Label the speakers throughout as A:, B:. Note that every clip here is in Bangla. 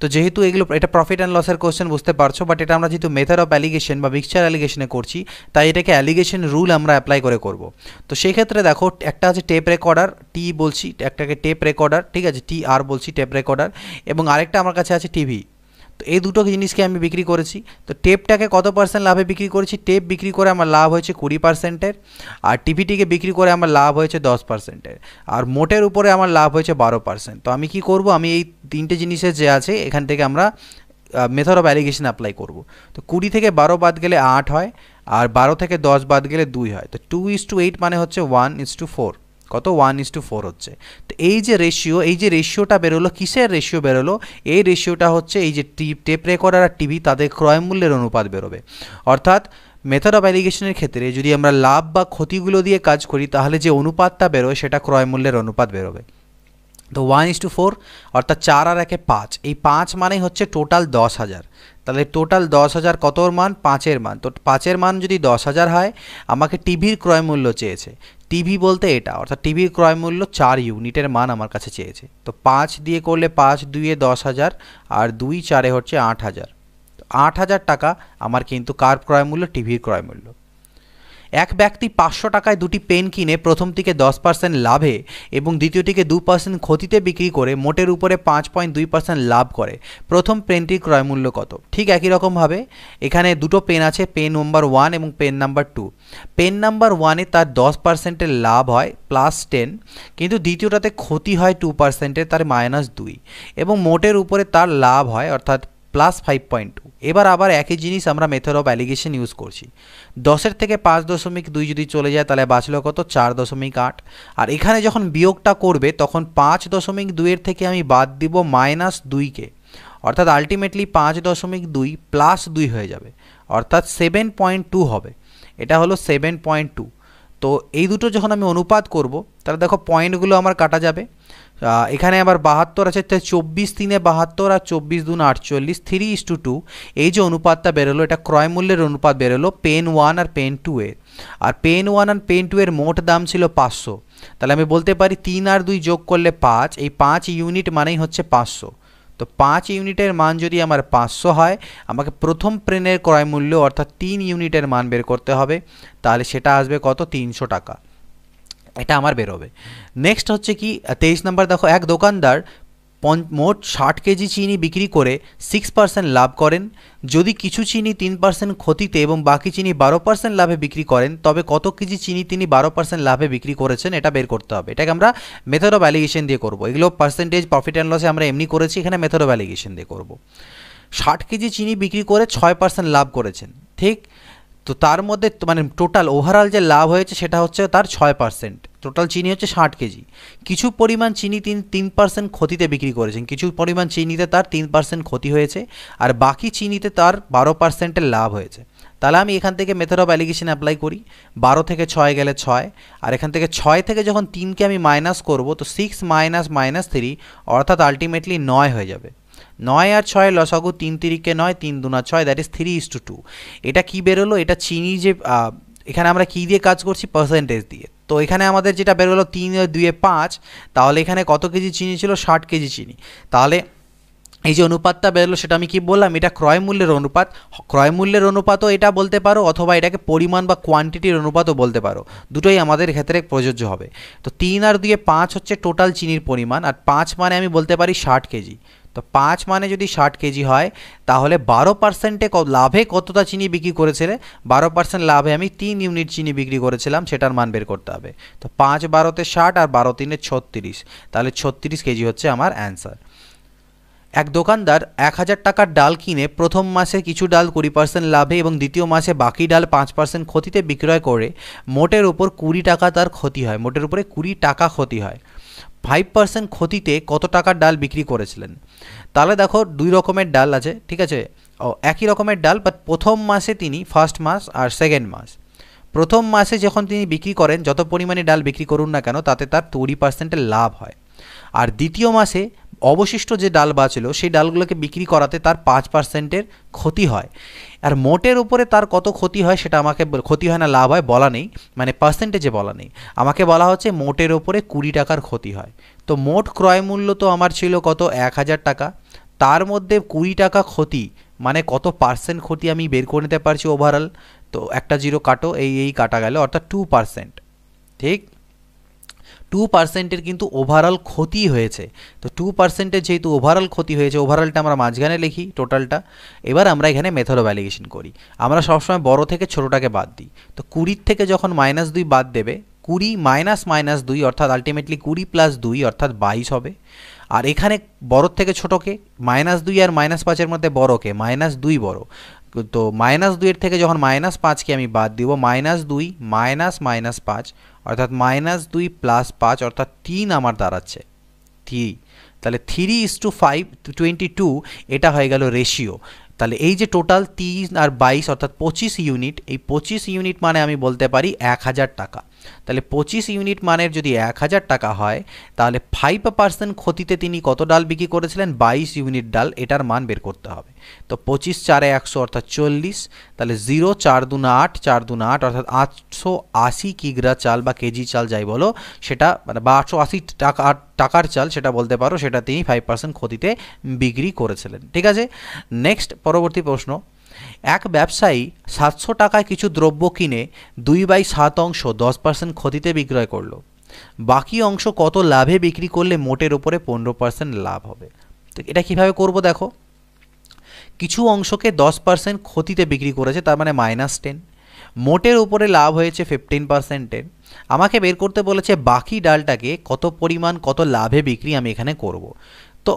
A: তো যেহেতু এগুলো এটা প্রফিট অ্যান্ড লসের কোশ্চেন বুঝতে পারছো, বাট এটা আমরা যেহেতু মেথড অফ অ্যালিগেশন বা মিক্সচার অ্যালিগেশনে করছি, তাই এটাকে অ্যালিগেশন রুল আমরা অ্যাপ্লাই করে করব। তো সেই ক্ষেত্রে দেখো একটা আছে টেপ রেকর্ডার, টি বলছি, একটাকে টেপ রেকর্ডার, ঠিক আছে, টি আর বলছি টেপ রেকর্ডার, এবং আরেকটা আমার কাছে আছে টিভি। তো এই দুটো জিনিসকে আমি বিক্রি করেছি। তো টেপটাকে কত পার্সেন্ট লাভে বিক্রি করেছি? টেপ বিক্রি করে আমার লাভ হয়েছে 20%, আর টিভিটিকে বিক্রি করে আমার লাভ হয়েছে 10%, আর মোটের উপরে আমার লাভ হয়েছে 12%। তো আমি কি করব, আমি এই তিনটে জিনিসের যে আছে এখান থেকে আমরা মেথড অফ অ্যালিগেশন অ্যাপ্লাই করব। তো 20 থেকে 12 বাদ গেলে 8 হয়, আর 12 থেকে 10 বাদ গেলে 2 হয়। তো 2:8 মানে হচ্ছে 1:4, কত 1:4 হচ্ছে। তো এই যে রেশিও, এই যে রেশিওটা বেরোলো, কিসের রেশিও বেরোলো? এই রেশিওটা হচ্ছে এই যে টেপ রেকর্ডার আর টিভি তাদের ক্রয় মূল্যের অনুপাত বেরোবে। অর্থাৎ মেথড অফ অ্যালিগেশনের ক্ষেত্রে যদি আমরা লাভ বা ক্ষতিগুলো দিয়ে কাজ করি, তাহলে যে অনুপাতটা বেরোয় সেটা ক্রয় মূল্যের অনুপাত বেরোবে। তো 1:4 অর্থাৎ 4 আর 1 5, এই 5 মানেই হচ্ছে টোটাল 10,000। তাহলে টোটাল 10,000 কতর মান? 5-এর মান। তো 5-এর মান যদি 10,000 হয়, আমাকে টিভির ক্রয় মূল্য চেয়েছে, টিভি বলতে এটা, অর্থাৎ টিভির ক্রয় মূল্য 4 ইউনিটের মান আমার কাছে চেয়েছে। তো 5 দিয়ে করলে 5×2 10,000, আর 2×4 হচ্ছে 8,000। 8,000 টাকা আমার কিন্তু কার ক্রয় মূল্য? টিভির ক্রয় মূল্য। এক ব্যক্তি 500 টাকায় দুটি পেন কিনে প্রথমটিকে 10% লাভে এবং দ্বিতীয়টিকে 2% ক্ষতিতে বিক্রি করে মোটের উপরে 5.2% লাভ করে। প্রথম পেনটির ক্রয় মূল্য কত? ঠিক একই রকমভাবে এখানে দুটো পেন আছে, পেন নাম্বার 1 এবং পেন নাম্বার 2। পেন নাম্বার 1-এ তার 10%-এর লাভ হয় +10, কিন্তু দ্বিতীয়টাতে ক্ষতি হয় 2%-এর, তার -2, এবং মোটের উপরে তার লাভ হয় অর্থাৎ +5.2। এবার আবার একই জিনিস আমরা মেথড অফ অ্যালিগেশন ইউজ করছি। 10-এর থেকে 5.2 যদি চলে যায় তাহলে বাঁচলো কত? 4.8। আর এখানে যখন বিয়োগটা করবে তখন 5.2-এর থেকে আমি বাদ দিব -2-কে, অর্থাৎ আলটিমেটলি 5.2 +2 হয়ে যাবে, অর্থাৎ 7.2 হবে। এটা হলো 7.2। তো এই দুটো যখন আমি অনুপাত করব, তাহলে দেখো পয়েন্টগুলো আমার কাটা যাবে। এখানে আবার 72 আছে, 24×3 72, আর 24×2 48, 3:2। এই যে অনুপাতটা বেরোলো, এটা ক্রয় মূল্যের অনুপাত বেরোলো পেন 1 আর পেন 2 এর। আর পেন 1 আর পেন 2 এর মোট দাম ছিল 500। তাহলে আমি বলতে পারি 3 আর 2 যোগ করলে 5, এই 5 ইউনিট মানেই হচ্ছে 500। তো 5 ইউনিটের মান যদি আমার 500 হয়, আমাকে প্রথম পেনের ক্রয় মূল্য অর্থাৎ 3 ইউনিটের মান বের করতে হবে। তাহলে সেটা আসবে কত? 300 টাকা। এটা আমার বেরোবে। নেক্সট হচ্ছে কি 23 নাম্বার, দেখো এক দোকানদার মোট 60 কেজি চিনি বিক্রি করে 6% লাভ করেন। যদি কিছু চিনি 3% ক্ষতিতে এবং বাকি চিনি 12% লাভে বিক্রি করেন, তবে কত কেজি চিনি তিনি 12% লাভে বিক্রি করেছেন এটা বের করতে হবে। এটাকে আমরা মেথড অফ অ্যালিগেশন দিয়ে করব। এগুলো পার্সেন্টেজ, প্রফিট অ্যান্ড লসে আমরা এমনি করেছি, এখানে মেথড অফ অ্যালিগেশন দিয়ে করব। 60 কেজি চিনি বিক্রি করে 6% লাভ করেছেন, ঠিক? তো তার মধ্যে মানে টোটাল ওভারঅল যে লাভ হয়েছে সেটা হচ্ছে তার 6%। টোটাল চিনি হচ্ছে 60 কেজি। কিছু পরিমাণ চিনি 3% ক্ষতিতে বিক্রি করেছেন, কিছু পরিমাণ চিনিতে তার 3% ক্ষতি হয়েছে, আর বাকি চিনিতে তার 12%-এর লাভ হয়েছে। তাহলে আমি এখান থেকে মেথড অফ অ্যালিগেশন অ্যাপ্লাই করি। 12 থেকে 6 গেলে 6, আর এখান থেকে 6 থেকে যখন 3কে আমি মাইনাস করব, তো 6 - -3 অর্থাৎ আলটিমেটলি 9 হয়ে যাবে। 9 আর 6 লসাগু, 3×3 = 9, 3×2 = 6, দ্যাট ইজ 3:2। এটা কি বেরোলো? এটা চিনি যে এখানে আমরা কি দিয়ে কাজ করছি? পার্সেন্টেজ দিয়ে। তো এখানে আমাদের যেটা বেরোলো 3 আর 2 5, তাহলে এখানে কত কেজি চিনি ছিল? 60 কেজি চিনি। তাহলে এই যে অনুপাতটা বেরোলো সেটা আমি কি বললাম? এটা ক্রয় মূল্যের অনুপাত। ক্রয় মূল্যের অনুপাতও এটা বলতে পারো, অথবা এটাকে পরিমাণ বা কোয়ান্টিটির অনুপাতও বলতে পারো, দুটোই আমাদের ক্ষেত্রে প্রযোজ্য হবে। তো 3 আর 2 5 হচ্ছে টোটাল চিনির পরিমাণ, আর 5 মানে আমি বলতে পারি 60 কেজি। তো 5 মানে যদি 60 কেজি হয়, তাহলে 12%-এ লাভে কতটা চিনি বিক্রি করেছিলে? 12% লাভে আমি 3 ইউনিট চিনি বিক্রি করেছিলাম, সেটার মান বের করতে হবে। তো 5 12-তে 60 আর 12 3-এ 36, তাহলে 36 কেজি হচ্ছে আমার অ্যান্সার। এক দোকানদার 1000 টাকার ডাল কিনে প্রথম মাসে কিছু ডাল 20% লাভে এবং দ্বিতীয় মাসে বাকি ডাল 5% ক্ষতিতে বিক্রয় করে মোটের উপর 20 টাকা তার ক্ষতি হয়। মোটের উপরে 20 টাকা ক্ষতি হয়। 5% ক্ষতিতে কত টাকার ডাল বিক্রি করেছিলেন? তাহলে দেখো দুই রকমের ডাল আছে, ঠিক আছে? একই রকমের ডাল, বাট প্রথম মাসে তিনি, ফার্স্ট মাস আর সেকেন্ড মাস, প্রথম মাসে যখন তিনি বিক্রি করেন, যত পরিমাণে ডাল বিক্রি করুন না কেন তাতে তার 20%-এর লাভ হয়। আর দ্বিতীয় মাসে অবশিষ্ট যে ডাল বাঁচল সেই ডালগুলোকে বিক্রি করাতে তার 5%-এর ক্ষতি হয়। আর মোটের উপরে তার কত ক্ষতি হয় সেটা আমাকে, ক্ষতি হয় না লাভ হয় বলা নেই, মানে পার্সেন্টেজে বলা নেই, আমাকে বলা হচ্ছে মোটের উপরে 20 টাকার ক্ষতি হয়। তো মোট ক্রয় মূল্য তো আমার ছিল কত? 1000 টাকা। তার মধ্যে 20 টাকা ক্ষতি মানে কত পার্সেন্ট ক্ষতি আমি বের করে নিতে পারছি ওভারঅল। তো একটা জিরো কাটো, এই কাটা গেল, অর্থাৎ 2%। ঠিক, 2%-এর কিন্তু ওভারঅল ক্ষতি হয়েছে। তো 2%-এর যেহেতু ওভারঅল ক্ষতি হয়েছে, ওভারঅলটা আমরা মাঝখানে লিখি টোটালটা। এবার আমরা এখানে মেথড অফ অ্যালিগেশন করি। আমরা সবসময় বড় থেকে ছোটোটাকে বাদ দিই। তো 20 থেকে যখন -2 বাদ দেবে, 20 - -2 অর্থাৎ আলটিমেটলি 20 + 2 অর্থাৎ 22 হবে। আর এখানে বড় থেকে ছোটোকে -2 আর -5-এর মধ্যে বড়কে -2 বড়। তো -2-এর থেকে যখন -5কে আমি বাদ দিব, -2 - -5 অর্থাৎ -2 + 5 অর্থাৎ 3 আমার দাঁড়াচ্ছে 3। তাহলে 3:5:22 এটা হয়ে গেল রেশিও। তাহলে এই যে টোটাল 3 আর 22 অর্থাৎ 25 ইউনিট, এই 25 ইউনিট মানে আমি বলতে পারি 1000 টাকা। তাহলে 25 ইউনিট মানের যদি 1000 টাকা হয়, তাহলে 5% ক্ষতিতে তিনি কত ডাল বিক্রি করেছিলেন? 22 ইউনিট ডাল। এটার মান বের করতে হবে। তো 25 × 4 = 100 অর্থাৎ 40। তাহলে 0 4 × 2 = 8, 4 × 2 = 8 অর্থাৎ 880 কিগ্রা চাল বা কেজি চাল যাই বলো সেটা, মানে বা 880 টাকার চাল সেটা বলতে পারো, সেটা তিনি 5% ক্ষতিতে বিক্রি করেছিলেন। ঠিক আছে, নেক্সট পরবর্তী প্রশ্ন। এক ব্যবসায়ী 700 টাকায় কিছু দ্রব্য কিনে 2/7 অংশ 10% ক্ষতিতে বিক্রয় করলো। বাকি অংশ কত লাভে বিক্রি করলে মোটের উপরে 15% লাভ হবে? তো এটা কিভাবে করব দেখো, কিছু অংশকে 10% ক্ষতিতে বিক্রি করেছে, তার মানে -10। মোটের উপরে লাভ হয়েছে 15%-এর। আমাকে বের করতে বলেছে বাকি ডালটাকে কত পরিমাণ কত লাভে বিক্রি আমি এখানে করব। তো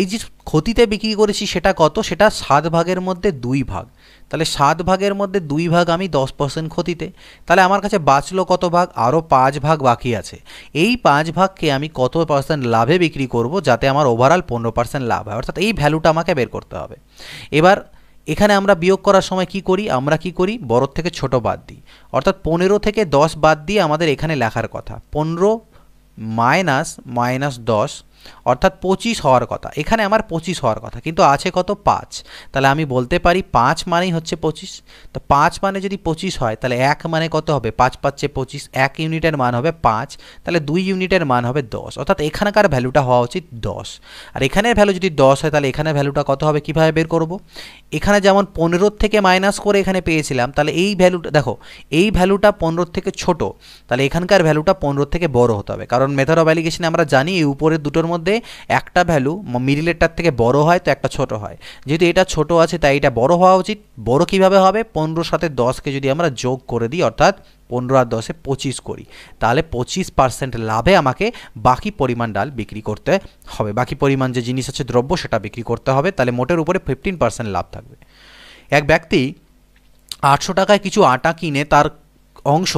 A: এই যে ক্ষতিতে বিক্রি করেছি সেটা কত? সেটা 7 ভাগের মধ্যে 2 ভাগ। তাহলে 7 ভাগের মধ্যে 2 ভাগ আমি 10% ক্ষতিতে। তাহলে আমার কাছে বাঁচলো কত ভাগ? আরও 5 ভাগ বাকি আছে। এই 5 ভাগকে আমি কত পার্সেন্ট লাভে বিক্রি করব যাতে আমার ওভারঅল 15% লাভ হয়, অর্থাৎ এই ভ্যালুটা আমাকে বের করতে হবে। এবার এখানে আমরা বিয়োগ করার সময় কি করি? আমরা কি করি? বড় থেকে ছোট বাদ দিই। অর্থাৎ 15 থেকে 10 বাদ দিয়ে আমাদের এখানে লেখার কথা 15 - -10 অর্থাৎ 25 হওয়ার কথা। এখানে আমার 25 হওয়ার কথা, কিন্তু আছে কত? 5। তাহলে আমি বলতে পারি 5 মানেই হচ্ছে 25। তো 5 মানে যদি 25 হয়, তাহলে 1 মানে কত হবে? 5 × 5 = 25। 1 ইউনিটের মান হবে 5, তাহলে 2 ইউনিটের মান হবে 10। অর্থাৎ এখানকার ভ্যালুটা হওয়া উচিত 10। আর এখানের ভ্যালু যদি 10 হয়, তাহলে এখানের ভ্যালুটা কত হবে? কীভাবে বের করব? এখানে যেমন 15 থেকে মাইনাস করে এখানে পেয়েছিলাম, তাহলে এই ভ্যালুটা দেখো, এই ভ্যালুটা 15 থেকে ছোট, তাহলে এখানকার ভ্যালুটা 15 থেকে বড় হতে হবে। কারণ মেথড অফ অ্যালিগেশনে আমরা জানি এই উপরের দুটোর মধ্যে একটা ভ্যালু মিডিলেরটার থেকে বড় হয়, তো একটা ছোট হয়। যেহেতু এটা ছোট আছে তাই এটা বড় হওয়া উচিত। বড় কিভাবে হবে? 15 সাথে 10কে যদি আমরা যোগ করে দিই, অর্থাৎ 15 আর 10-এ 25 করি, তাহলে 25% লাভে আমাকে বাকি পরিমাণ ডাল বিক্রি করতে হবে। বাকি পরিমাণ যে জিনিস আছে দ্রব্য সেটা বিক্রি করতে হবে, তাহলে মোটের উপরে 15% লাভ থাকবে। এক ব্যক্তি 800 টাকায় কিছু আটা কিনে তার অংশ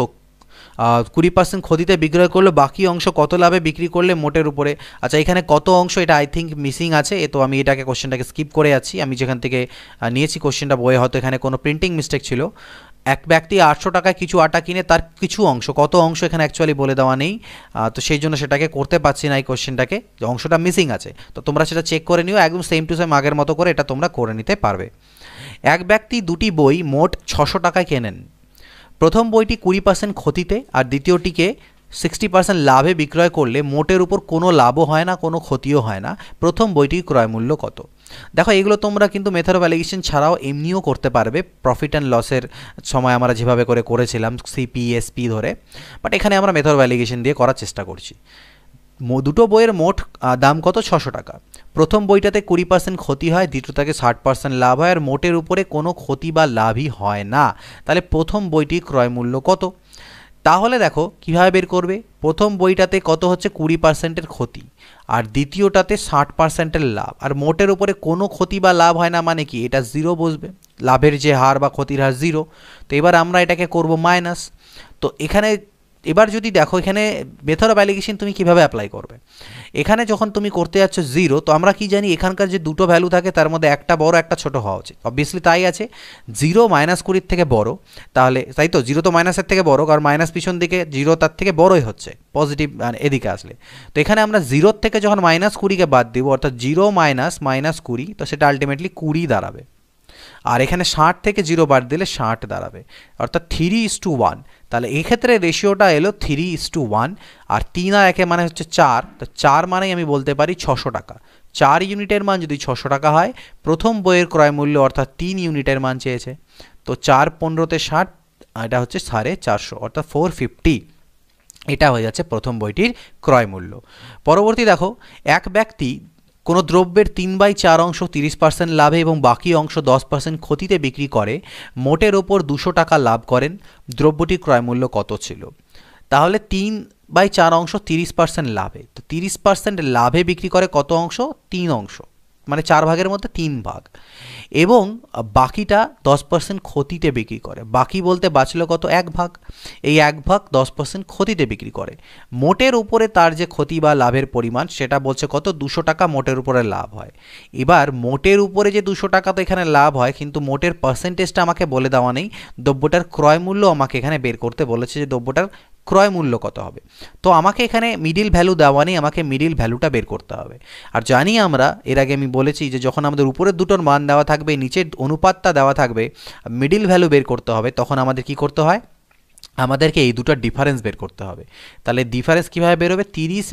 A: 20% ক্ষতিতে বিক্রয় করলো। বাকি অংশ কত লাভে বিক্রি করলে মোটের উপরে? আচ্ছা, এখানে কত অংশ এটা আই থিঙ্ক মিসিং আছে, তো আমি এটাকে কোশ্চেনটাকে স্কিপ করে যাচ্ছি। আমি যেখান থেকে নিয়েছি কোশ্চেনটা বইয়ে, হয়তো এখানে কোনো প্রিন্টিং মিস্টেক ছিল। এক ব্যক্তি 800 টাকায় কিছু আটা কিনে তার কিছু অংশ, কত অংশ এখানে অ্যাকচুয়ালি বলে দেওয়া নেই, তো সেই জন্য সেটাকে করতে পারছি না এই কোশ্চেনটাকে, যে অংশটা মিসিং আছে। তো তোমরা সেটা চেক করে নিও, একদম সেম টু সেম আগের মতো করে এটা তোমরা করে নিতে পারবে। এক ব্যক্তি দুটি বই মোট 600 টাকায় কেনেন। প্রথম বইটি 20% ক্ষতিতে আর দ্বিতীয়টিকে 60% লাভে বিক্রয় করলে মোটের উপর কোনো লাভও হয় না, কোনো ক্ষতিও হয় না। প্রথম বইটির ক্রয় মূল্য কত? দেখো, এগুলো তোমরা কিন্তু মেথড অফ অ্যালিগেশন ছাড়াও এমনিও করতে পারবে, প্রফিট অ্যান্ড লসের সময় আমরা যেভাবে করে করেছিলাম সিপিএসপি ধরে, বাট এখানে আমরা মেথড অফ অ্যালিগেশন দিয়ে করার চেষ্টা করছি। দুটো বইয়ের মোট দাম কত? 600 টাকা। প্রথম বইটাতে 20% ক্ষতি হয়, দ্বিতীয়টাকে 60% লাভ হয়, আর মোটের উপরে কোনো ক্ষতি বা লাভই হয় না। তাহলে প্রথম বইটির ক্রয় মূল্য কত? তাহলে দেখো কিভাবে বের করবে। প্রথম বইটাতে কত হচ্ছে? 20%-এর ক্ষতি, আর দ্বিতীয়টাতে 60%-এর লাভ, আর মোটের উপরে কোনো ক্ষতি বা লাভ হয় না, মানে কি? এটা 0 বসবে, লাভের যে হার বা ক্ষতির হার 0। তো এবার আমরা এটাকে করব মাইনাস। তো এখানে এবার যদি দেখো, এখানে মেথড অফ অ্যালিগেশন তুমি কিভাবে অ্যাপ্লাই করবে। এখানে যখন তুমি করতে যাচ্ছ 0, তো আমরা কি জানি এখানকার যে দুটো ভ্যালু থাকে তার মধ্যে একটা বড় একটা ছোট হওয়া উচিত। অবভিয়াসলি তাই আছে, 0 -20 থেকে বড়, তাহলে তাই তো 0 তো মাইনাসের থেকে বড়, কারণ মাইনাস পিছন দিকে, 0 তার থেকে বড়ই হচ্ছে পজিটিভ এদিকে আসলে। তো এখানে আমরা 0 থেকে যখন -20-কে বাদ দিব, অর্থাৎ 0 - -20, তো সেটা আলটিমেটলি 20 দাঁড়াবে। আর এখানে 60 থেকে 0 বাদ দিলে 60 দাঁড়াবে, অর্থাৎ 3:1। তাহলে এক্ষেত্রে রেশিওটা এলো 3:1, আর 3 আর 1 মানে হচ্ছে 4। তো 4 মানেই আমি বলতে পারি 600 টাকা। 4 ইউনিটের মান যদি 600 টাকা হয়, প্রথম বইয়ের ক্রয় মূল্য অর্থাৎ 3 ইউনিটের মান চেয়েছে। তো 4 15 তে 60, এটা হচ্ছে 450 অর্থাৎ 450, এটা হয়ে যাচ্ছে প্রথম বইটির ক্রয় মূল্য। পরবর্তী দেখো, এক ব্যক্তি কোনো দ্রব্যের 3/4 অংশ 30% লাভে এবং বাকি অংশ 10% ক্ষতিতে বিক্রি করে, মোটের ওপর 200 টাকা লাভ করেন, দ্রব্যটির ক্রয় মূল্য কত ছিল? তাহলে 3/4 অংশ 30% লাভে, তো 30% লাভে বিক্রি করে কত অংশ? 3 অংশ, মানে 4 ভাগের মধ্যে 3 ভাগ, এবং বাকিটা 10% ক্ষতিতে বিক্রি করে। বাকি বলতে বাঁচলো কত? 1 ভাগ। এই 1 ভাগ 10% ক্ষতিতে বিক্রি করে। মোটের উপরে তার যে ক্ষতি বা লাভের পরিমাণ সেটা বলছে কত? 200 টাকা মোটের উপরে লাভ হয়। এবার মোটের উপরে যে 200 টাকা তো এখানে লাভ হয়, কিন্তু মোটের পার্সেন্টেজটা আমাকে বলে দেওয়া নেই। দ্রব্যটার ক্রয় মূল্য আমাকে এখানে বের করতে বলেছে, যে দ্রব্যটার ক্রয় মূল্য কত হবে। তো আমাকে এখানে মিডিল ভ্যালু দেওয়া নেই, আমাকে মিডিল ভ্যালুটা বের করতে হবে। আর জানি আমরা, এর আগে আমি বলেছি যে যখন আমাদের উপরের দুটোর মান দেওয়া থাকবে, নিচের অনুপাতটা দেওয়া থাকবে, মিডিল ভ্যালু বের করতে হবে, তখন আমাদের কি করতে হয়? আমাদেরকে এই দুটোর ডিফারেন্স বের করতে হবে। তাহলে ডিফারেন্স কীভাবে বেরোবে? 30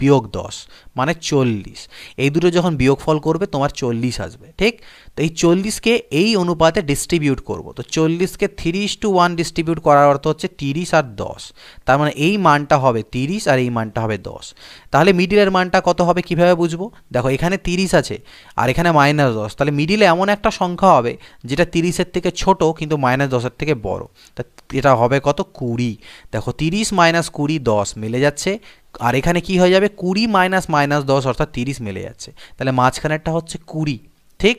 A: বিয়োগ 10 মানে 40। এই দুটো যখন বিয়োগফল করবে তোমার 40 আসবে, ঠিক? তো এই 40কে এই অনুপাতে ডিস্ট্রিবিউট করব। তো 40কে 3:1 ডিস্ট্রিবিউট করার অর্থ হচ্ছে 30 আর 10, তার মানে এই মানটা হবে 30 আর এই মানটা হবে 10। তাহলে মিডিলের মানটা কত হবে কীভাবে বুঝবো? দেখো এখানে 30 আছে আর এখানে -10, তাহলে মিডিলে এমন একটা সংখ্যা হবে যেটা 30-এর থেকে ছোট কিন্তু -10-এর থেকে বড়। তা এটা হবে কত? 20। দেখো 30 - 20 10 মিলে যাচ্ছে, আর এখানে কি হয়ে যাবে? 20 - -10 অর্থাৎ 30 মিলে যাচ্ছে। তাহলে মাঝখানেরটা হচ্ছে 20, ঠিক?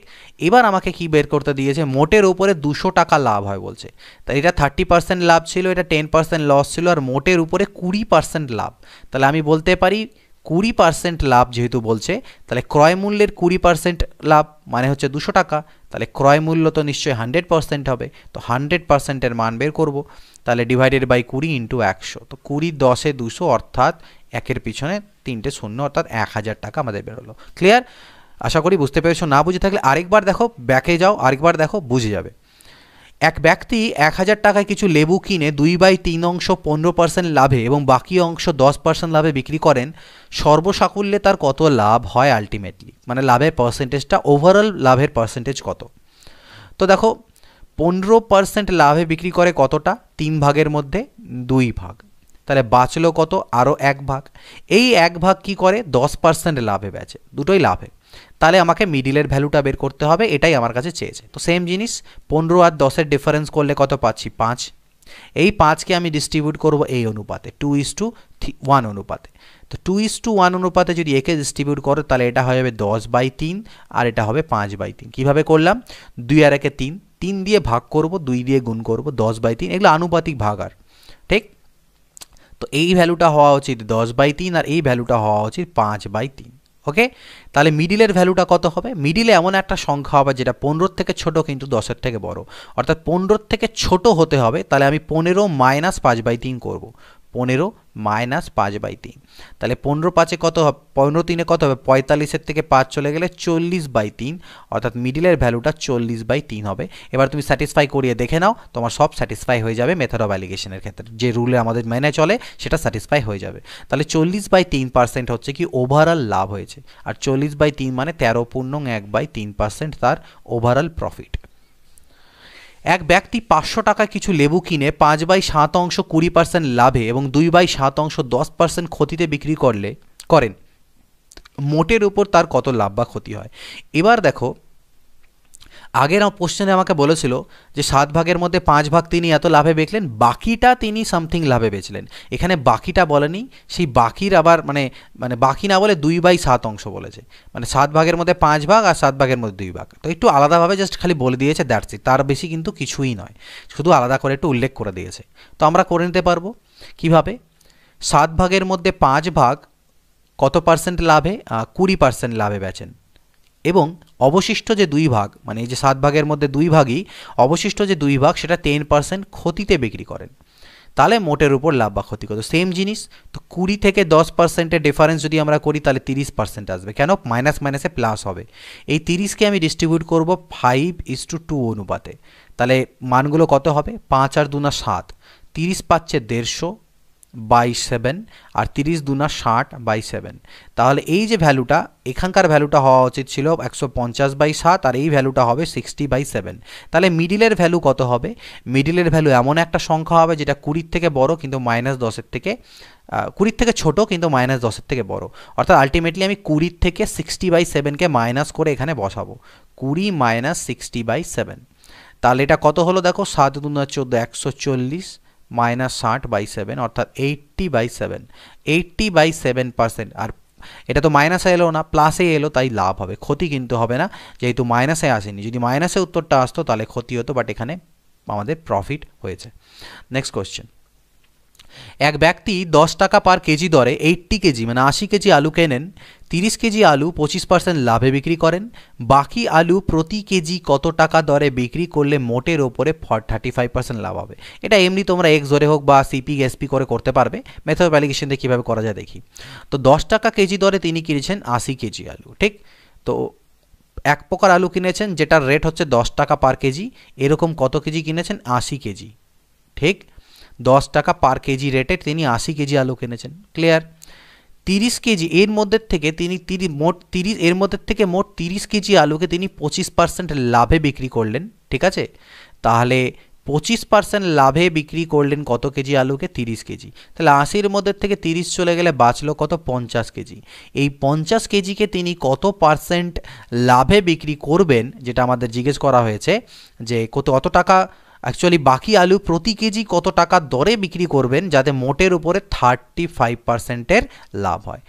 A: এবার আমাকে কি বের করতে দিয়েছে? মোটের উপরে 200 টাকা লাভ হয় বলছে। তাই এটা 30% লাভ ছিল, এটা 10% লস ছিল, আর মোটের উপরে 20% লাভ। তাহলে আমি বলতে পারি 20% লাভ যেহেতু বলছে, তাহলে ক্রয় মূল্যের 20% লাভ মানে হচ্ছে 200 টাকা। তাহলে ক্রয় মূল্য তো নিশ্চয়ই 100% হবে। তো 100%-এর মান বের করব। তাহলে ডিভাইডেড বাই 20 × 100। তো 20 10-এ 200 অর্থাৎ একের পিছনে 3টে শূন্য অর্থাৎ 1000 টাকা আমাদের বেরোলো। ক্লিয়ার? আশা করি বুঝতে পেরেছো। না বুঝে থাকলে আরেকবার দেখো, ব্যাকে যাও, আরেকবার দেখো, বুঝে যাবে। এক ব্যক্তি 1000 টাকায় কিছু লেবু কিনে 2/3 অংশ 15% লাভে এবং বাকি অংশ 10% লাভে বিক্রি করেন, সর্বসাকুল্যে তার কত লাভ হয় আলটিমেটলি? মানে লাভের পার্সেন্টেজটা, ওভারঅল লাভের পার্সেন্টেজ কত? তো দেখো 15% লাভে বিক্রি করে কতটা? 3 ভাগের মধ্যে 2 ভাগ। তাহলে বাঁচলো কত? আরও 1 ভাগ। এই 1 ভাগ কি করে? 10% লাভে বেচে, দুটোই লাভে। তাহলে আমাকে মিডিলের ভ্যালুটা বের করতে হবে, এটাই আমার কাছে চেয়েছে। তো সেম জিনিস, 15 আর 10-এর ডিফারেন্স করলে কত পাচ্ছি? 5। এই 5কে আমি ডিস্ট্রিবিউট করব এই অনুপাতে, 2:1 অনুপাতে। তো 2:1 অনুপাতে যদি একে ডিস্ট্রিবিউট করো তাহলে এটা হয়ে যাবে 10/3 আর এটা হবে 5/3। কীভাবে করলাম? 2 আর 1-এ 3, 3 দিয়ে ভাগ করব, 2 দিয়ে গুণ করব, 10/3। এগুলো আনুপাতিক ভাগার, ঠিক? তো এই ভ্যালুটা হওয়া উচিত 10/3 আর এই ভ্যালুটা হওয়া উচিত 5/3। ওকে, তাহলে মিডিলের ভ্যালুটা কত হবে? মিডিলে এমন একটা সংখ্যা হবে যেটা 15 থেকে ছোট কিন্তু 10-এর থেকে বড়, অর্থাৎ 15 থেকে ছোট হতে হবে। তাহলে আমি 15 - 5/3 করব। 15 - 5/3, তাহলে 15 5-এ কত হবে? 15 3-এ কত হবে? 45-এর থেকে 5 চলে গেলে 40/3, অর্থাৎ মিডিলের ভ্যালুটা 40/3 হবে। এবার তুমি স্যাটিসফাই করিয়ে দেখে নাও, তোমার সব স্যাটিসফাই হয়ে যাবে। মেথড অফ অ্যালিগেশনের ক্ষেত্রে যে রুলে আমাদের মেনে চলে সেটা স্যাটিসফাই হয়ে যাবে। তাহলে 40/3% হচ্ছে কি ওভারঅল লাভ হয়েছে, আর 40/3 মানে 13.1/3% তার ওভারঅল প্রফিট। এক ব্যক্তি 500 টাকায় কিছু লেবু কিনে 5/7 অংশ 20% লাভে এবং 2/7 অংশ 10% ক্ষতিতে বিক্রি করেন, মোটের উপর তার কত লাভ বা ক্ষতি হয়? এবার দেখো, আগের কোশ্চেনে আমাকে বলেছিল যে 7 ভাগের মধ্যে 5 ভাগ তিনি এত লাভে বেচলেন, বাকিটা তিনি সামথিং লাভে বেচলেন। এখানে বাকিটা বলেনি, সেই বাকির আবার মানে বাকি না বলে 2/7 অংশ বলেছে। মানে 7 ভাগের মধ্যে 5 ভাগ আর 7 ভাগের মধ্যে 2 ভাগ। তো একটু আলাদাভাবে জাস্ট খালি বলে দিয়েছে, দ্যাটস ইট, তার বেশি কিন্তু কিছুই নয়, শুধু আলাদা করে একটু উল্লেখ করে দিয়েছে। তো আমরা করে নিতে পারবো কীভাবে? 7 ভাগের মধ্যে 5 ভাগ কত পার্সেন্ট লাভে? 20% লাভে বেচেন, এবং অবশিষ্ট যে 2 ভাগ, মানে এই যে 7 ভাগের মধ্যে 2 ভাগই, অবশিষ্ট যে 2 ভাগ সেটা 10% ক্ষতিতে বিক্রি করেন। তাহলে মোটের উপর লাভ বা ক্ষতি কত? সেম জিনিস। তো 20 থেকে 10%-এর ডিফারেন্স যদি আমরা করি তাহলে 30% আসবে। কেন? মাইনাস মাইনাসে প্লাস হবে। এই 30কে আমি ডিস্ট্রিবিউট করব 5:2 অনুপাতে। তাহলে মানগুলো কত হবে? 5 আর 2 না 7, 30 পাচ্ছে 150, বাই 7 আর 30 দুনা 60 বাই 7। তাহলে এই যে ভ্যালুটা, এখানকার ভ্যালুটা হওয়া উচিত ছিল 150 বাই 7 আর এই ভ্যালুটা হবে 60 বাই 7। তাহলে মিডিলের ভ্যালু কত হবে? মিডিলের ভ্যালু এমন একটা সংখ্যা হবে যেটা 20 থেকে বড় কিন্তু -10 থেকে 20 থেকে ছোট কিন্তু -10 থেকে বড়। অর্থাৎ আলটিমেটলি আমি 20 থেকে 60 বাই 7কে মাইনাস করে এখানে বসাবো, 20 মাইনাস 60 বাই 7। তাহলে এটা কত হলো দেখো, 7 দুনা 14, 140 মাইনাস 60 বাই 7 অর্থাৎ 80 বাই 7, 80 বাই 7%। আর এটা তো মাইনাসে এলো না, প্লাসে এলো, তাই লাভ হবে, ক্ষতি কিন্তু হবে না, যেহেতু মাইনাসে আসেনি। যদি মাইনাসে উত্তরটা আসতো তাহলে ক্ষতি হতো, বাট এখানে আমাদের প্রফিট হয়েছে। নেক্সট কোয়েশ্চেন, এক ব্যক্তি 10 টাকা পার কেজি দরে 80 কেজি মানে 80 কেজি আলু কেনেন, 30 কেজি আলু 25% লাভে বিক্রি করেন, বাকি আলু প্রতি কেজি কত টাকা দরে বিক্রি করলে মোটের ওপরে 35% লাভ হবে? এটা এমনি তোমরা এক্স ধরে হোক বা সিপি এসপি করে করতে পারবে, মেথড অফ অ্যালিগেশন দিয়ে কীভাবে করা যায় দেখি। তো 10 টাকা কেজি দরে তিনি কিনেছেন 80 কেজি আলু, ঠিক? তো এক প্রকার আলু কিনেছেন যেটার রেট হচ্ছে 10 টাকা পার কেজি, এরকম কত কেজি কিনেছেন? 80 কেজি, ঠিক? 10 টাকা পার কেজি রেটে তিনি 80 কেজি আলু কিনেছেন, ক্লিয়ার? 30 কেজি এর মধ্যে থেকে তিনি মোট 30 কেজি আলুকে তিনি 25% লাভে বিক্রি করলেন, ঠিক আছে? তাহলে 25% লাভে বিক্রি করলেন কত কেজি আলুকে? 30 কেজি। তাহলে 80-র মধ্যে থেকে 30 চলে গেলে বাঁচলো কত? 50 কেজি। এই 50 কেজিকে তিনি কত পার্সেন্ট লাভে বিক্রি করবেন, যেটা আমাদের জিজ্ঞেস করা হয়েছে যে কত টাকা অ্যাকচুয়ালি বাকি আলু প্রতি কেজি কত টাকা দরে বিক্রি করবেন যাতে মোটের উপরে 35%-এর লাভ হয়,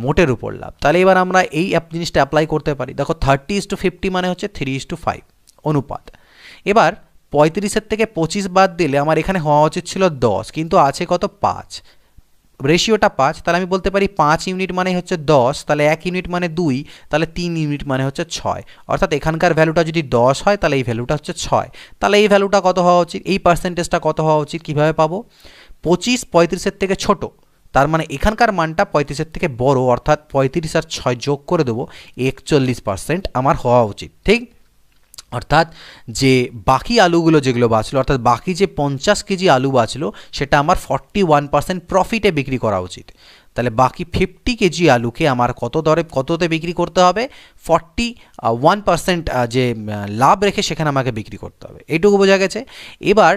A: মোটের উপর লাভ। তাহলে এবার আমরা এই জিনিসটা অ্যাপ্লাই করতে পারি। দেখো 30:50 মানে হচ্ছে 3:5 অনুপাত। এবার 35-এর থেকে 25 বাদ দিলে আমার এখানে হওয়া উচিত ছিল 10, কিন্তু আছে কত? 5, রেশিওটা 5। তাহলে আমি বলতে পারি 5 ইউনিট মানে হচ্ছে 10, তাহলে 1 ইউনিট মানে 2, তাহলে 3 ইউনিট মানে হচ্ছে 6। অর্থাৎ এখানকার ভ্যালুটা যদি 10 হয় তাহলে এই ভ্যালুটা হচ্ছে 6। তাহলে এই ভ্যালুটা কত হওয়া উচিত? এই পার্সেন্টেজটা কত হওয়া উচিত? কীভাবে পাবো? 25 35-এর থেকে ছোট, তার মানে এখানকার মানটা 35-এর থেকে বড়, অর্থাৎ 35 আর 6 যোগ করে দেবো, 41% আমার হওয়া উচিত, ঠিক? অর্থাৎ যে বাকি আলুগুলো যেগুলো বাঁচলো, অর্থাৎ বাকি যে 50 কেজি আলু বাঁচলো সেটা আমার 41% প্রফিটে বিক্রি করা উচিত। তাহলে বাকি 50 কেজি আলুকে আমার কততে বিক্রি করতে হবে? 41% যে লাভ রেখে সেখানে আমাকে বিক্রি করতে হবে। এইটুকু বোঝা গেছে। এবার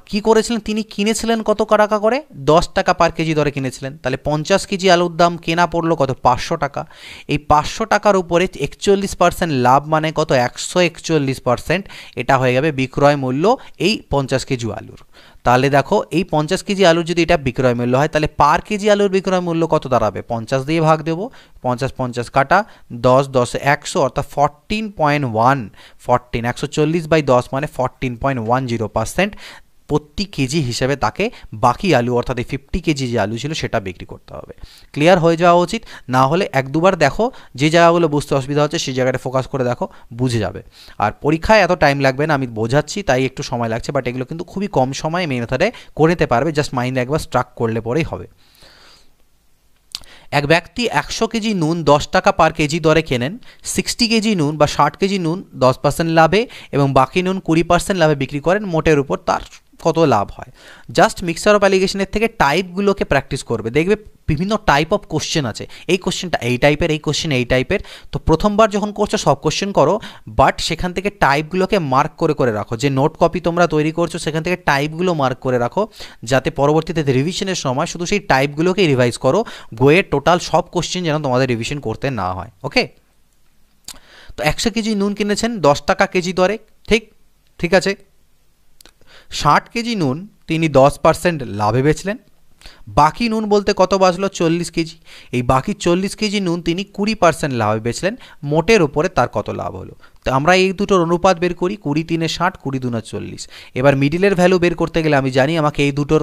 A: কি করেছিলেন তিনি? কিনেছিলেন কত টাকা করে? 10 টাকা পার কেজি দরে কিনেছিলেন। তাহলে 50 কেজি আলুর দাম কেনা পড়লো কত? 500 টাকা। এই 500 টাকার উপরে 41% লাভ মানে কত? 141%। এটা হয়ে যাবে বিক্রয় মূল্য এই 50 কেজি আলুর। তাহলে দেখো এই 50 কেজি আলুর যদি এটা বিক্রয় মূল্য হয় তাহলে পার কেজি আলুর বিক্রয় মূল্য কত দাঁড়াবে? 50 দিয়ে ভাগ দেবো, 50 কাটা, 10 10 100 অর্থাৎ 14.1 140/10 মানে 14.10% প্রতি কেজি হিসেবে তাকে বাকি আলু অর্থাৎ এই 50 কেজি যে আলু ছিল সেটা বিক্রি করতে হবে। ক্লিয়ার হয়ে যাওয়া উচিত, না হলে এক দুবার দেখো, যে জায়গাগুলো বুঝতে অসুবিধা হচ্ছে সেই জায়গাটা ফোকাস করে দেখো, বুঝে যাবে। আর পরীক্ষায় এত টাইম লাগবে না, আমি বোঝাচ্ছি তাই একটু সময় লাগছে, বাট এগুলো কিন্তু খুবই কম সময়ে মেথডে করে নিতে পারবে, জাস্ট মাইন্ডে একবার স্ট্রাক করলে পরেই হবে। এক ব্যক্তি 100 কেজি নুন 10 টাকা পার কেজি দরে কেনেন, 60 কেজি নুন বা 60 কেজি নুন 10% লাভে এবং বাকি নুন 20% লাভে বিক্রি করেন, মোটের উপর তার কত লাভ হয়? জাস্ট মিক্সার অফ অ্যালিগেশনের থেকে টাইপগুলোকে প্র্যাকটিস করবে, দেখবে বিভিন্ন টাইপ অফ কোশ্চেন আছে, এই কোশ্চেনটা এই টাইপের, এই কোশ্চেন এই টাইপের। তো প্রথমবার যখন করছো সব কোশ্চেন করো, বাট সেখান থেকে টাইপগুলোকে মার্ক করে করে রাখো, যে নোট কপি তোমরা তৈরি করছো সেখান থেকে টাইপগুলো মার্ক করে রাখো, যাতে পরবর্তীতে রিভিশনের সময় শুধু সেই টাইপগুলোকেই রিভাইজ করো, বইয়ের টোটাল সব কোশ্চেন যেন তোমাদের রিভিশন করতে না হয়। ওকে, তো 100 কেজি নুন কিনেছেন 10 টাকা কেজি দরে, ঠিক আছে। 60 কেজি নুন তিনি 10% লাভে বেচলেন, বাকি নুন বলতে কত বাঁচলো? 40 কেজি। এই বাকি 40 কেজি নুন তিনি 20% লাভে বেচলেন, মোটের ওপরে তার কত লাভ হলো? তো আমরা এই দুটোর অনুপাত বের করি, 20 × 60 20 × 40। এবার মিডিলের ভ্যালু বের করতে গেলে আমি জানি আমাকে এই দুটোর